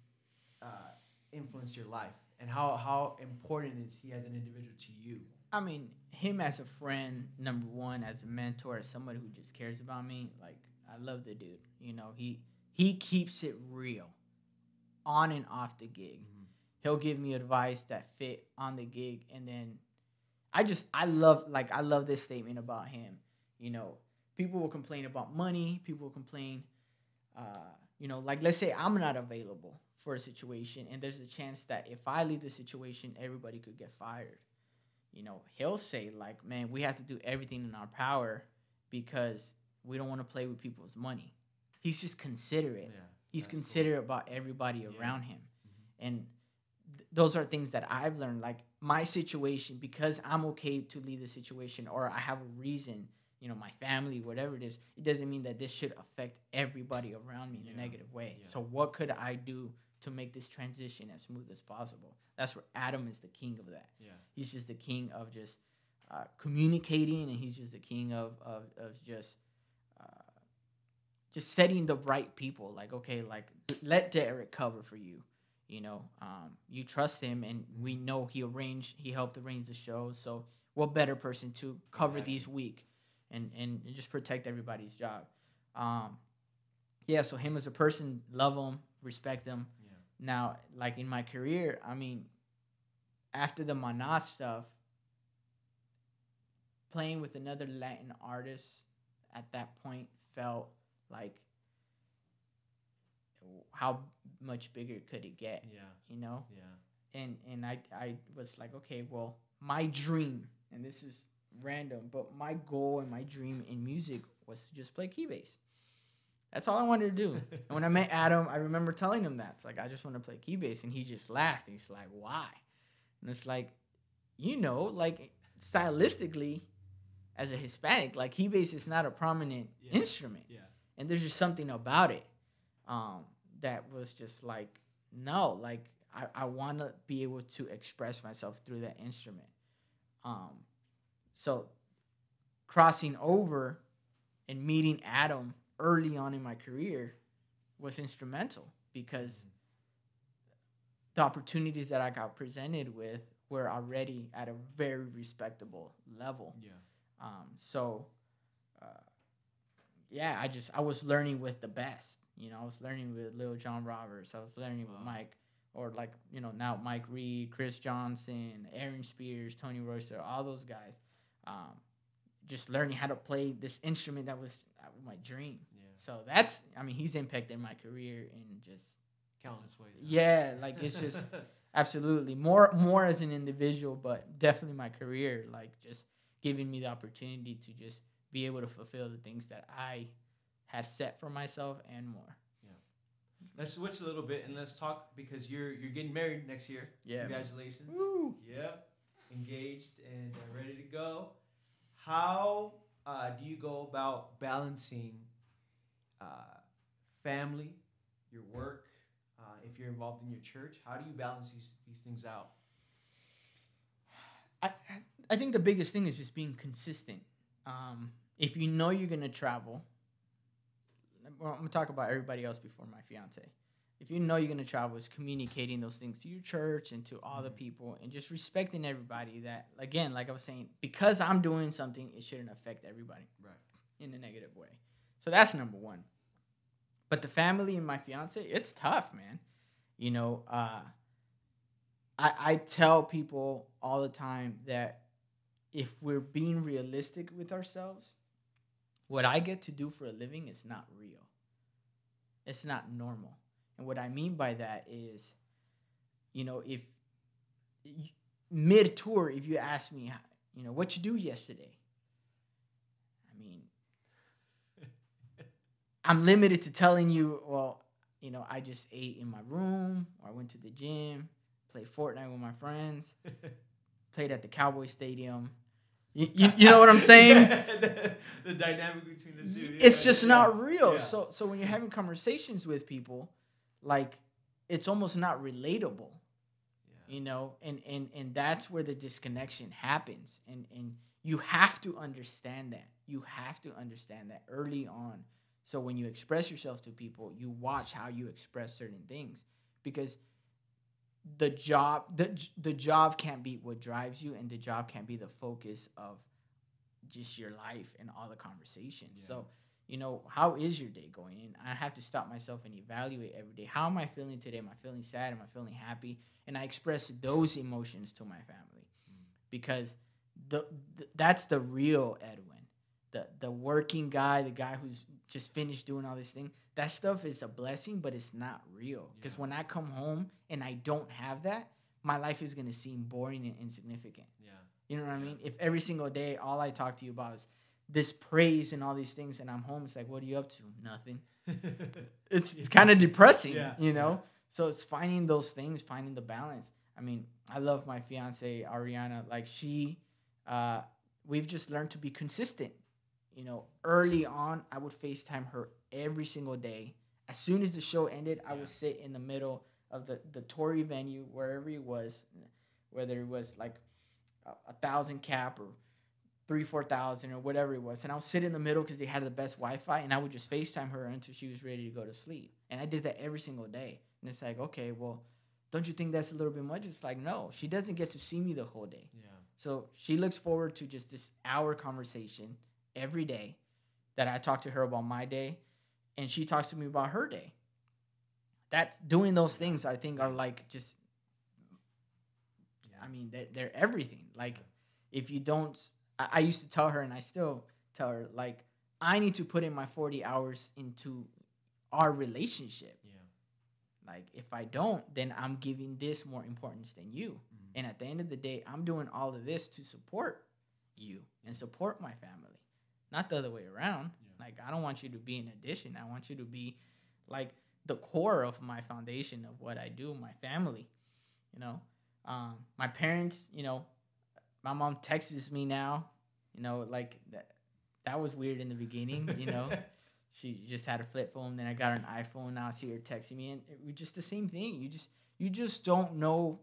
A: influenced your life, and how important is he as an individual to you?
B: I mean, him as a friend, number one, as a mentor, as somebody who just cares about me. Like, I love the dude. You know, he keeps it real, on and off the gig. He'll give me advice that fit on the gig, and then I love this statement about him. You know, people will complain about money. People will complain, like let's say I'm not available for a situation, and there's a chance that if I leave the situation, everybody could get fired. You know, he'll say like, man, we have to do everything in our power because we don't want to play with people's money. He's just considerate. Yeah, he's considerate about everybody around him. And those are things that I've learned. Like my situation, because I'm okay to leave the situation, or I have a reason, my family, whatever it is, it doesn't mean that this should affect everybody around me in a negative way. So what could I do to make this transition as smooth as possible? That's where Adam is the king of that. Yeah. He's just the king of just communicating, and he's just the king of just setting the right people. Like, okay, like let Derek cover for you. You trust him, and we know he helped arrange the show. So what better person to cover these week and just protect everybody's job. So him as a person, love him, respect him. Now, like in my career, I mean, after the Maná stuff, playing with another Latin artist at that point felt like how much bigger could it get?
A: Yeah.
B: You know?
A: Yeah.
B: And I was like, okay, well, my dream, and this is random, but my goal and my dream in music was to just play key bass. That's all I wanted to do. And when I met Adam, I remember telling him that. It's like, I just want to play key bass. And he just laughed. He's like, why? And it's like, like stylistically, as a Hispanic, like key bass is not a prominent instrument.
A: Yeah.
B: And there's just something about it that was just like, no, like I want to be able to express myself through that instrument. So crossing over and meeting Adam early on in my career was instrumental because the opportunities that I got presented with were already at a very respectable level.
A: Yeah.
B: I was learning with the best. I was learning with Lil John Roberts. I was learning with Mike, or like, now Mike Reed, Chris Johnson, Aaron Spears, Tony Royster, all those guys. Just learning how to play this instrument that was my dream. Yeah. So he's impacted my career in just
A: countless ways.
B: Yeah, like it's just absolutely more as an individual, but definitely my career, like just giving me the opportunity to just be able to fulfill the things that I had set for myself and more.
A: Yeah. Let's switch a little bit and let's talk, because you're getting married next year.
B: Yeah.
A: Congratulations.
B: Woo.
A: Yep. Engaged and ready to go. How do you go about balancing family, your work, if you're involved in your church? How do you balance these things out?
B: I think the biggest thing is just being consistent. If you know you're going to travel, I'm going to talk about everybody else before my fiance. If you know you're going to travel, it's communicating those things to your church and to all the people, and just respecting everybody. That, again, like I was saying, because I'm doing something, it shouldn't affect everybody in a negative way. So that's number one. But the family and my fiance, it's tough, man. I tell people all the time that if we're being realistic with ourselves, what I get to do for a living is not real. It's not normal. And what I mean by that is, if mid-tour, if you ask me, what you do yesterday? I mean, I'm limited to telling you, well, I just ate in my room, or I went to the gym, played Fortnite with my friends, played at the Cowboy Stadium. You know what I'm saying?
A: the dynamic between the two.
B: It's just not real.
A: Yeah.
B: So when you're having conversations with people, like, it's almost not relatable. And that's where the disconnection happens. And you have to understand that. You have to understand that early on. So when you express yourself to people, you watch how you express certain things, because the job can't be what drives you, and the job can't be the focus of just your life and all the conversations. Yeah. So, how is your day going? And I have to stop myself and evaluate every day. How am I feeling today? Am I feeling sad? Am I feeling happy? And I express those emotions to my family, because that's the real Edwin, the working guy, the guy who's just finished doing all this thing. That stuff is a blessing, but it's not real. Because when I come home and I don't have that, my life is going to seem boring and insignificant. Yeah. You know what I mean? If every single day all I talk to you about is this praise and all these things, and I'm home, it's like, what are you up to? Nothing. It's kind of depressing, Yeah. So it's finding those things, finding the balance. I mean, I love my fiance, Ariana. Like, we've just learned to be consistent. Early on, I would FaceTime her every single day. As soon as the show ended, I would sit in the middle of the Tori venue, wherever it was, whether it was like 1,000 cap or 3,000-4,000 or whatever it was. And I would sit in the middle because they had the best Wi-Fi, and I would just FaceTime her until she was ready to go to sleep. And I did that every single day. And it's like, okay, well, don't you think that's a little bit much? It's like, no, she doesn't get to see me the whole day. Yeah. So she looks forward to just this hour conversation every day that I talk to her about my day, and she talks to me about her day. That's doing those things, I think, are like just, I mean, they're everything. Like, if you don't, I used to tell her, and I still tell her, like, I need to put in my 40 hours into our relationship. Yeah. Like, if I don't, then I'm giving this more importance than you.
A: Mm-hmm.
B: And at the end of the day, I'm doing all of this to support you and support my family, not the other way around. Yeah. Like, I don't want you to be an addition. I want you to be like the core of my foundation of what I do, my family. You know, my parents, you know, my mom texts me now, you know, like that was weird in the beginning, you know. She just had a flip phone, then I got an iPhone. Now I see her texting me, and it was just the same thing. You just don't know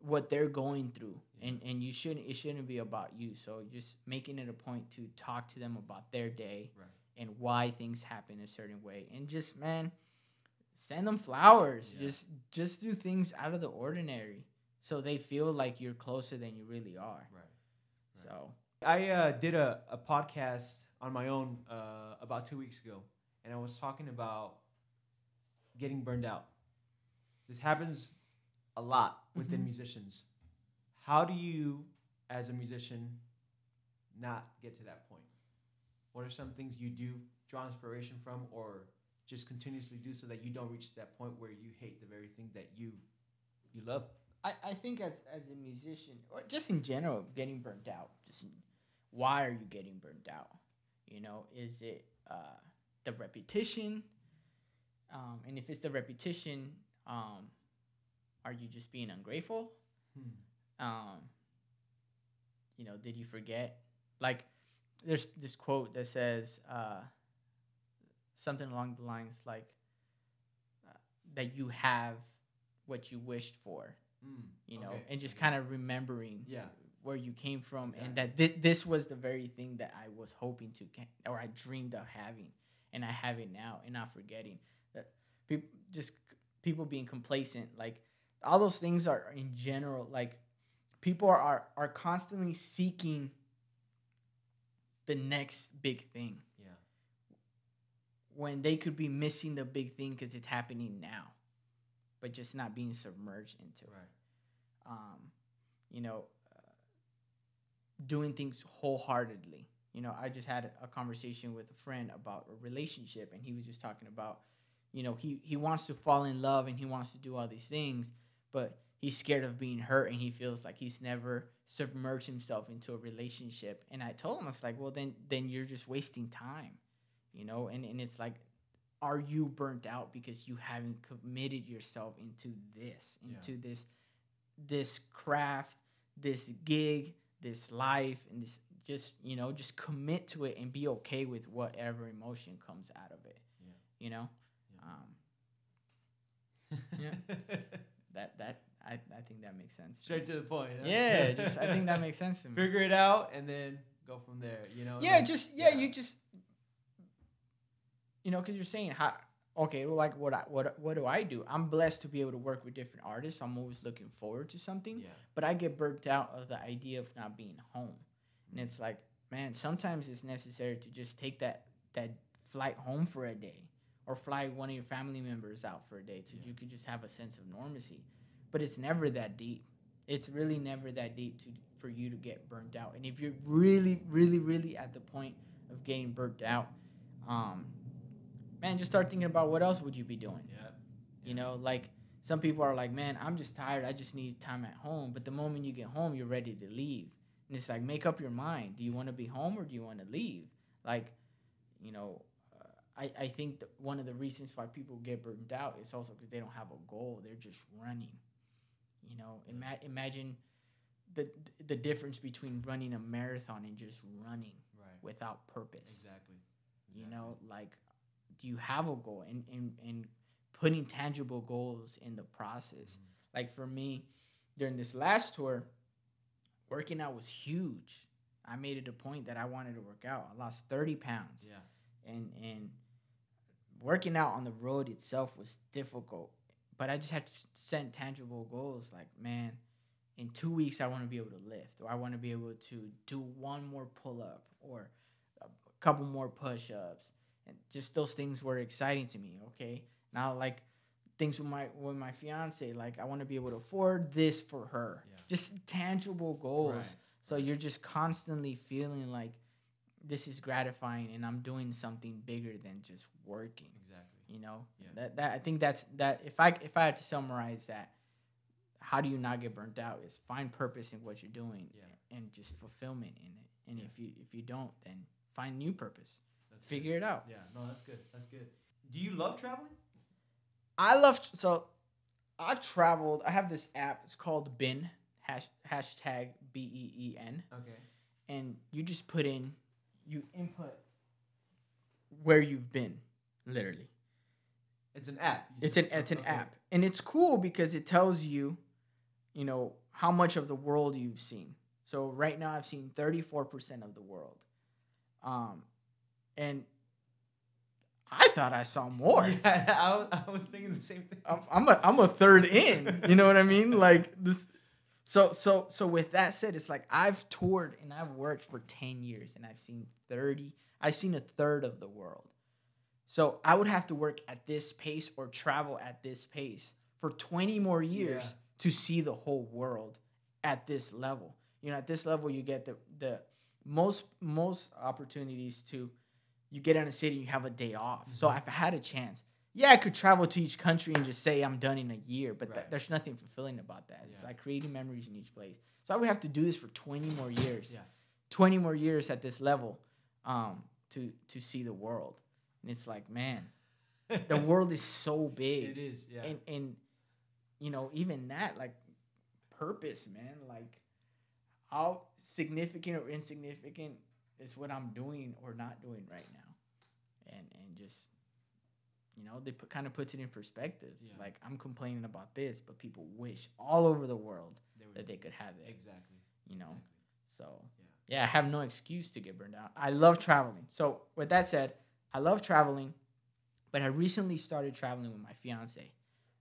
B: what they're going through, and it shouldn't be about you. So just making it a point to talk to them about their day, right, and why things happen a certain way, and just, man, send them flowers. Yeah. Just do things out of the ordinary, so they feel like you're closer than you really are. Right. So
A: I did a podcast on my own about 2 weeks ago, and I was talking about getting burned out. This happens a lot within musicians. How do you, as a musician, not get to that point? What are some things you do draw inspiration from, or just continuously do so that you don't reach that point where you hate the very thing that you love?
B: I think as a musician, or just in general, getting burnt out, why are you getting burnt out? You know, is it the repetition? And if it's the repetition, are you just being ungrateful? You know, did you forget? Like, there's this quote that says something along the lines like that you have what you wished for, you know, and just kind of remembering where you came from, and that this was the very thing that I was hoping to get, or I dreamed of having, and I have it now, and not forgetting that people being complacent, like all those things are in general, like people are constantly seeking the next big thing. Yeah. When they could be missing the big thing because it's happening now, but just not being submerged into it. Right. You know, doing things wholeheartedly. You know, I just had a conversation with a friend about a relationship, and he was just talking about, you know, he wants to fall in love and he wants to do all these things, but he's scared of being hurt, and he feels like he's never submerged himself into a relationship. And I told him, I was like, well, then you're just wasting time, you know? And it's like, are you burnt out because you haven't committed yourself into this craft, this gig, this life, and this, just, you know, just commit to it and be okay with whatever emotion comes out of it. Yeah. You know? Yeah. I think that makes sense.
A: Straight to the point. Huh?
B: Yeah, I think that makes sense to me.
A: Figure it out and then go from there, you know?
B: Yeah, you just, you know, because you're saying, okay, well, like what do I do? I'm blessed to be able to work with different artists. I'm always looking forward to something, but I get burnt out of the idea of not being home. And it's like, man, sometimes it's necessary to just take that flight home for a day, or fly one of your family members out for a day, so you can just have a sense of normalcy. But it's never that deep. It's really never that deep for you to get burnt out. And if you're really, really, really at the point of getting burnt out, man, just start thinking about what else would you be doing. Yeah. You know, like some people are like, man, I'm just tired. I just need time at home. But the moment you get home, you're ready to leave. And it's like, make up your mind. Do you want to be home or do you want to leave? Like, you know, I think that one of the reasons why people get burnt out is also because they don't have a goal. They're just running. You know, imagine the difference between running a marathon and just running without purpose. Exactly. You know, like, do you have a goal, and putting tangible goals in the process? Like for me, during this last tour, working out was huge. I made it a point that I wanted to work out. I lost 30 pounds. Yeah. And working out on the road itself was difficult. But I just had to set tangible goals. Like, man, in 2 weeks, I want to be able to lift, or I want to be able to do one more pull-up, or a couple more push-ups. And just those things were exciting to me. Okay, now, like, things with my fiance, like, I want to be able to afford this for her. Yeah. Just tangible goals. Right. So you're just constantly feeling like this is gratifying, and I'm doing something bigger than just working. Exactly. You know,
A: Yeah.
B: that I think that's that. If I had to summarize that, how do you not get burnt out? Is find purpose in what you're doing, and just fulfillment in it. And if you don't, then find new purpose. Figure it out.
A: Yeah, no, that's good. That's good. Do you love traveling?
B: I've traveled. I have this app. It's called BEEN, hashtag BEEN.
A: Okay.
B: And you just you input where you've been, literally.
A: It's an app.
B: It's an app. And it's cool because it tells you, how much of the world you've seen. So right now I've seen 34% of the world. And I thought I saw more.
A: Yeah, I was thinking the same thing.
B: I'm a third in. You know what I mean? Like this. So with that said, it's like I've toured and I've worked for 10 years and I've seen a third of the world. So I would have to work at this pace or travel at this pace for 20 more years to see the whole world at this level. At this level, you get the most opportunities to, you get in a city, you have a day off. Mm-hmm. So if I had a chance, I could travel to each country and just say I'm done in a year, but there's nothing fulfilling about that. Yeah. It's like creating memories in each place. So I would have to do this for 20 more years. Yeah. 20 more years at this level to see the world. And it's like, man, the world is so big.
A: It is, yeah.
B: And even that, like, purpose, man, like, how significant or insignificant is what I'm doing or not doing right now. And just, they kind of puts it in perspective. Yeah. Like, I'm complaining about this, but people wish all over the world that they could have it.
A: Exactly.
B: So, I have no excuse to get burned out. I love traveling. So, with that said, I love traveling, but I recently started traveling with my fiance.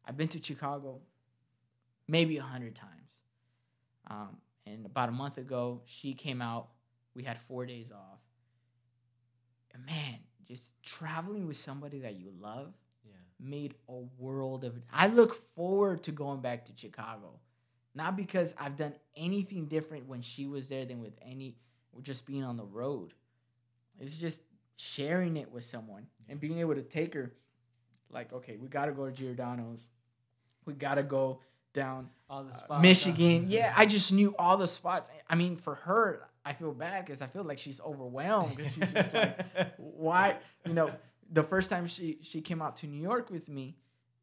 B: I've been to Chicago maybe 100 times. And about a month ago, she came out. We had 4 days off. And man, just traveling with somebody that you love made a world of it. I look forward to going back to Chicago. Not because I've done anything different when she was there than with just being on the road. It's just sharing it with someone and being able to take her, like, okay, we got to go to Giordano's. We got to go down
A: all the spots,
B: Michigan. I just knew all the spots. I mean, for her, I feel bad because I feel like she's overwhelmed because she's just like, why? The first time she came out to New York with me,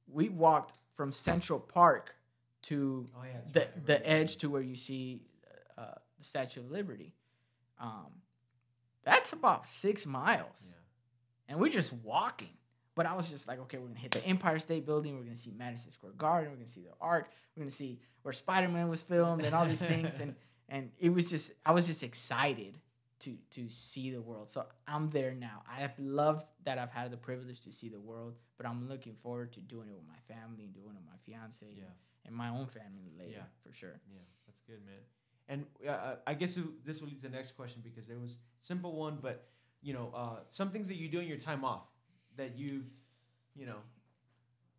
B: we walked from Central Park to the edge to where you see the Statue of Liberty. That's about 6 miles. And we're just walking. But I was just like, okay, we're going to hit the Empire State Building. We're going to see Madison Square Garden. We're going to see the Arc. We're going to see where Spider-Man was filmed and all these things. And it was just, I was just excited to see the world. So I'm there now. I have loved that I've had the privilege to see the world, but I'm looking forward to doing it with my family and doing it with my fiance and my own family later, for sure.
A: Yeah, that's good, man. And I guess this will lead to the next question because it was a simple one, but, some things that you do in your time off that you.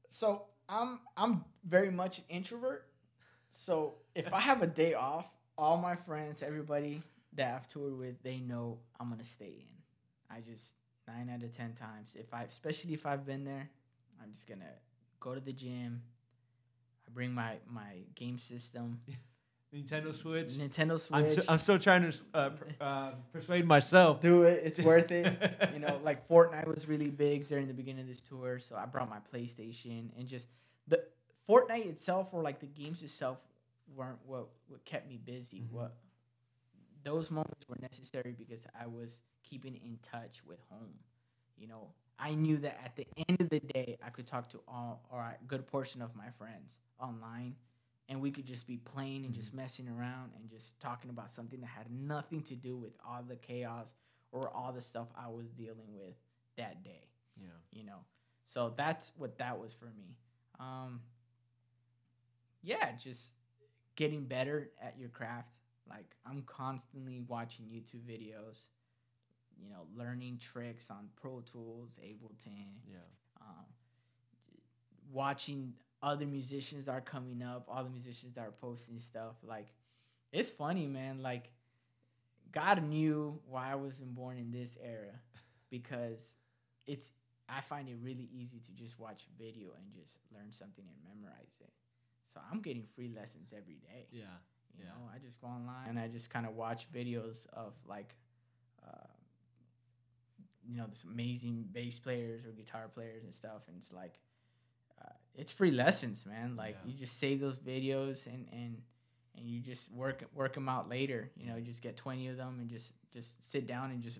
B: So I'm very much an introvert. So if I have a day off, all my friends, everybody that I've toured with, they know I'm gonna stay in. I just 9 out of 10 times, especially if I've been there, I'm just gonna go to the gym. I bring my game system.
A: Nintendo Switch.
B: I'm
A: still trying to persuade myself.
B: Do it. It's worth it. Like Fortnite was really big during the beginning of this tour, so I brought my PlayStation, and just the Fortnite itself, or like the games itself, weren't what kept me busy.
A: Mm-hmm.
B: Those moments were necessary because I was keeping in touch with home. I knew that at the end of the day, I could talk to a good portion of my friends online. And we could just be playing and just messing around and just talking about something that had nothing to do with all the chaos or all the stuff I was dealing with that day. Yeah. So that's what that was for me. Just getting better at your craft. Like, I'm constantly watching YouTube videos, learning tricks on Pro Tools, Ableton. Yeah. Watching other musicians are coming up, all the musicians that are posting stuff. Like, it's funny, man. Like, God knew why I wasn't born in this era, because I find it really easy to just watch a video and just learn something and memorize it. So I'm getting free lessons every day.
C: Yeah.
B: You know, I just go online and I just kind of watch videos of like, uh, this amazing bass players or guitar players and stuff. And it's like, it's free lessons, man. Like you just save those videos and you just work them out later. You know, you just get 20 of them and just sit down and just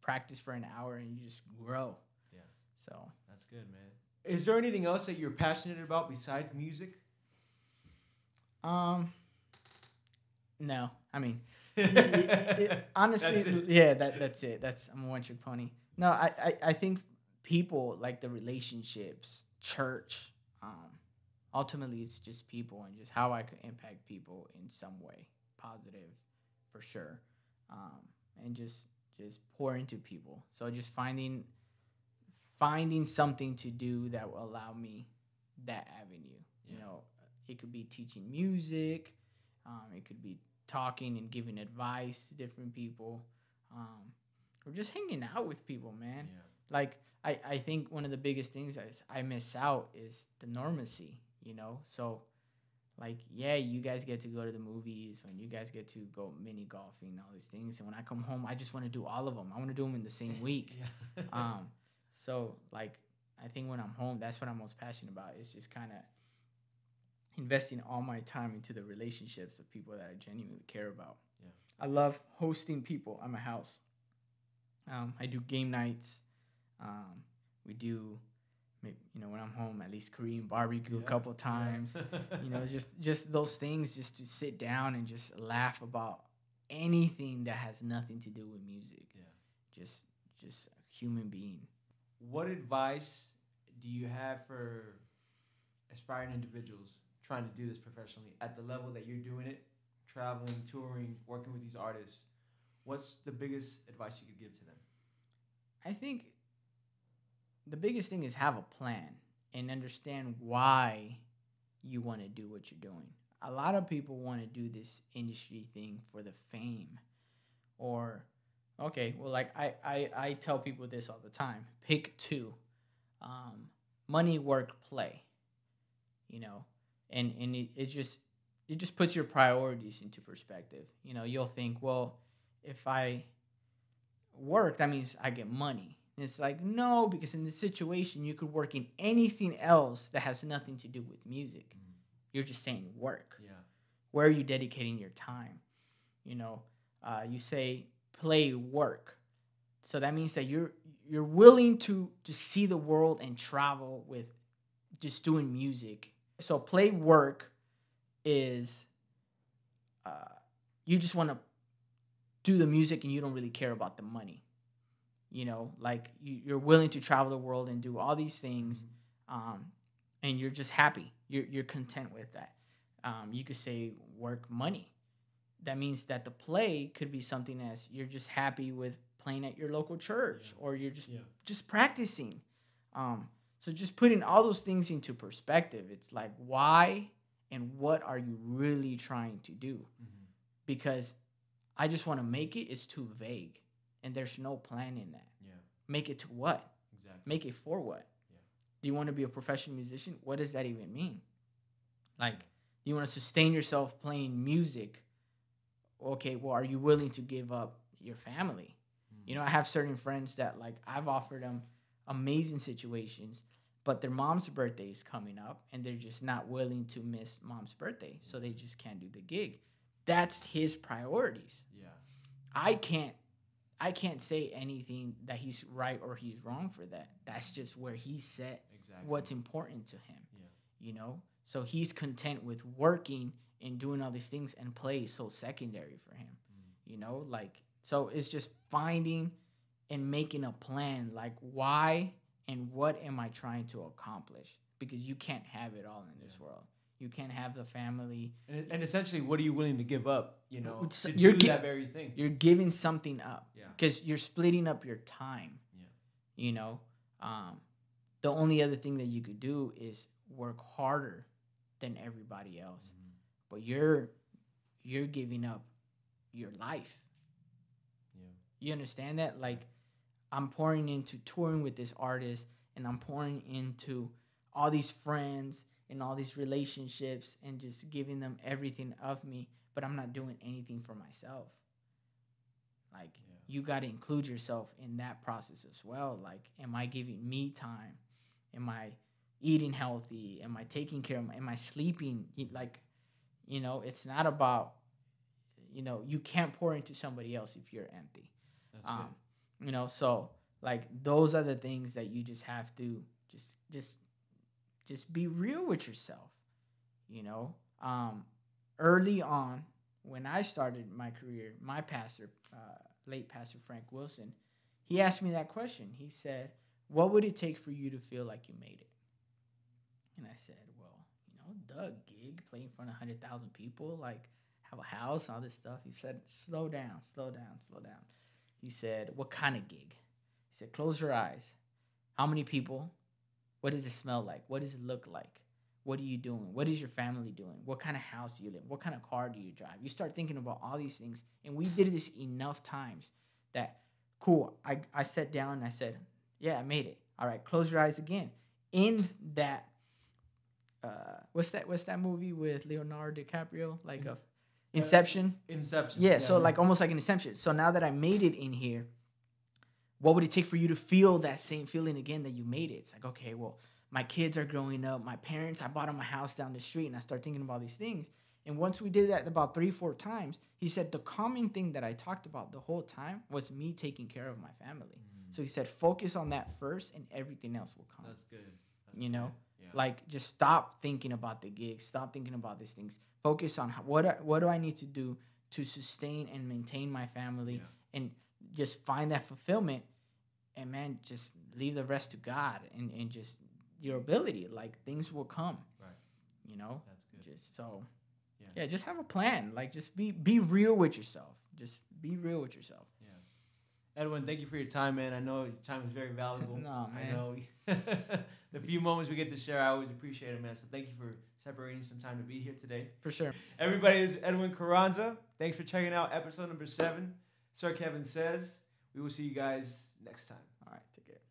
B: practice for an hour and you just grow.
C: Yeah.
B: So
C: that's good, man.
A: Is there anything else that you're passionate about besides music?
B: No. I mean, honestly,
A: That's it.
B: yeah, that's it. I'm a one-trick pony. No, I think people, like the relationships, church, ultimately it's just people and just how I could impact people in some way, positive, for sure, and just pour into people. So just finding something to do that will allow me that avenue.
C: Yeah.
B: You know, it could be teaching music, it could be talking and giving advice to different people, or just hanging out with people, man.
C: Yeah.
B: Like I think one of the biggest things I miss out is the normacy, you know. So like, yeah, you guys get to go to the movies, when you guys get to go mini golfing, all these things, and when I come home, I just want to do all of them. I want to do them in the same week.
C: Yeah.
B: So like, I think when I'm home, that's what I'm most passionate about. Is just kind of investing all my time into the relationships of people that I genuinely care about.
C: Yeah.
B: I love hosting people at my house. I do game nights. We do, when I'm home, at least Korean barbecue a couple times. Just those things, just to sit down and just laugh about anything that has nothing to do with music.
C: Yeah.
B: Just a human being.
A: What advice do you have for aspiring individuals trying to do this professionally at the level that you're doing it, traveling, touring, working with these artists? What's the biggest advice you could give to them?
B: I think the biggest thing is have a plan and understand why you want to do what you're doing. A lot of people want to do this industry thing for the fame, or okay, well, like I tell people this all the time: pick two, money, work, play. You know, and it just puts your priorities into perspective. You know, you'll think, well, if I work, that means I get money. And it's like, no, because in this situation, you could work in anything else that has nothing to do with music. Mm. You're just saying work.
C: Yeah.
B: Where are you dedicating your time? You know, you say play, work. So that means that you're willing to just see the world and travel with just doing music. So play, work is you just want to do the music and you don't really care about the money. You know, like you're willing to travel the world and do all these things, and you're just happy. You're content with that. You could say work, money. That means that the play could be something as you're just happy with playing at your local church, or you're just practicing. So just putting all those things into perspective, it's like, why and what are you really trying to do? Mm-hmm. Because I just want to make it is too vague, and there's no plan in that.
C: Yeah.
B: Make it to what?
C: Exactly.
B: Make it for what?
C: Yeah.
B: Do you want to be a professional musician? What does that even mean? Like, you want to sustain yourself playing music? Okay, well, are you willing to give up your family? Mm-hmm. You know, I have certain friends that, like, I've offered them amazing situations, but their mom's birthday is coming up, and they're just not willing to miss mom's birthday, so they just can't do the gig. That's his priorities.
C: Yeah.
B: I can't say anything that he's right or he's wrong for that. That's just where he set what's important to him. Yeah. You know? So he's content with working and doing all these things, and play is so secondary for him. Mm. You know? Like, so it's just finding and making a plan, like, why and what am I trying to accomplish? Because you can't have it all in this world. You can't have the family.
A: And essentially, what are you willing to give up, you know, to
B: do
A: that very thing?
B: You're giving something up.
C: Yeah.
B: Because you're splitting up your time.
C: Yeah.
B: You know? The only other thing that you could do is work harder than everybody else. Mm-hmm. But you're giving up your life. Yeah. You understand that? Like, I'm pouring into touring with this artist, and I'm pouring into all these friends and all these relationships and just giving them everything of me, but I'm not doing anything for myself. Like, you got to include yourself in that process as well. Like, am I giving me time? Am I eating healthy? Am I taking care of am I sleeping? Like, you know, it's not about, you know, you can't pour into somebody else if you're empty.
C: That's good.
B: You know, so like those are the things that you just have to just be real with yourself. You know, early on when I started my career, my pastor, late Pastor Frank Wilson, he asked me that question. He said, "What would it take for you to feel like you made it?" And I said, "Well, you know, the gig, play in front of 100,000 people, like have a house, all this stuff." He said, "Slow down, slow down, slow down." He said, "What kind of gig?" He said, "Close your eyes. How many people? What does it smell like? What does it look like? What are you doing? What is your family doing? What kind of house do you live in? What kind of car do you drive?" You start thinking about all these things. And we did this enough times that, cool, I sat down and I said, "Yeah, I made it. All right, close your eyes again." In that, what's that movie with Leonardo DiCaprio? Like Inception?
A: Inception.
B: Yeah, so like almost like an Inception. So now that I made it in here, what would it take for you to feel that same feeling again that you made it? It's like, okay, well, my kids are growing up. My parents, I bought them a house down the street, and I start thinking about these things. And once we did that about 3-4 times, he said the common thing that I talked about the whole time was me taking care of my family. So he said, focus on that first, and everything else will come.
C: That's good. That's
B: you know,
C: good. Yeah.
B: like just stop thinking about the gigs. Stop thinking about these things. Focus on what do I need to do to sustain and maintain my family, and just find that fulfillment. And man, just leave the rest to God and just your ability. Like things will come.
C: Right.
B: You know.
C: That's good.
B: Just so. Yeah, just have a plan. Like just be real with yourself. Just be real with yourself.
A: Yeah. Edwin, thank you for your time, man. I know your time is very valuable.
B: No, man.
A: I know the few moments we get to share, I always appreciate it, man. So thank you for separating some time to be here today.
B: For sure.
A: Everybody, this is Edwin Carranza. Thanks for checking out episode number 7. Sir Kevin Says. We will see you guys next time.
B: All right, take care.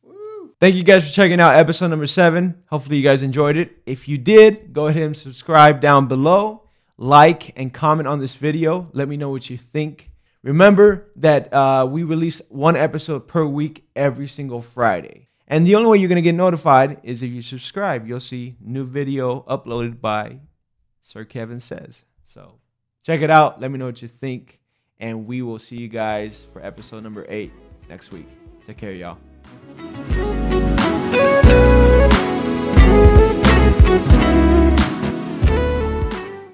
B: Woo!
A: Thank you guys for checking out episode number 7. Hopefully you guys enjoyed it. If you did, go ahead and subscribe down below. Like and comment on this video. Let me know what you think. Remember that we release 1 episode per week every single Friday. And the only way you're going to get notified is if you subscribe. You'll see new video uploaded by Sir Kevin Says. So check it out. Let me know what you think. And we will see you guys for episode number 8 next week. Take care, y'all.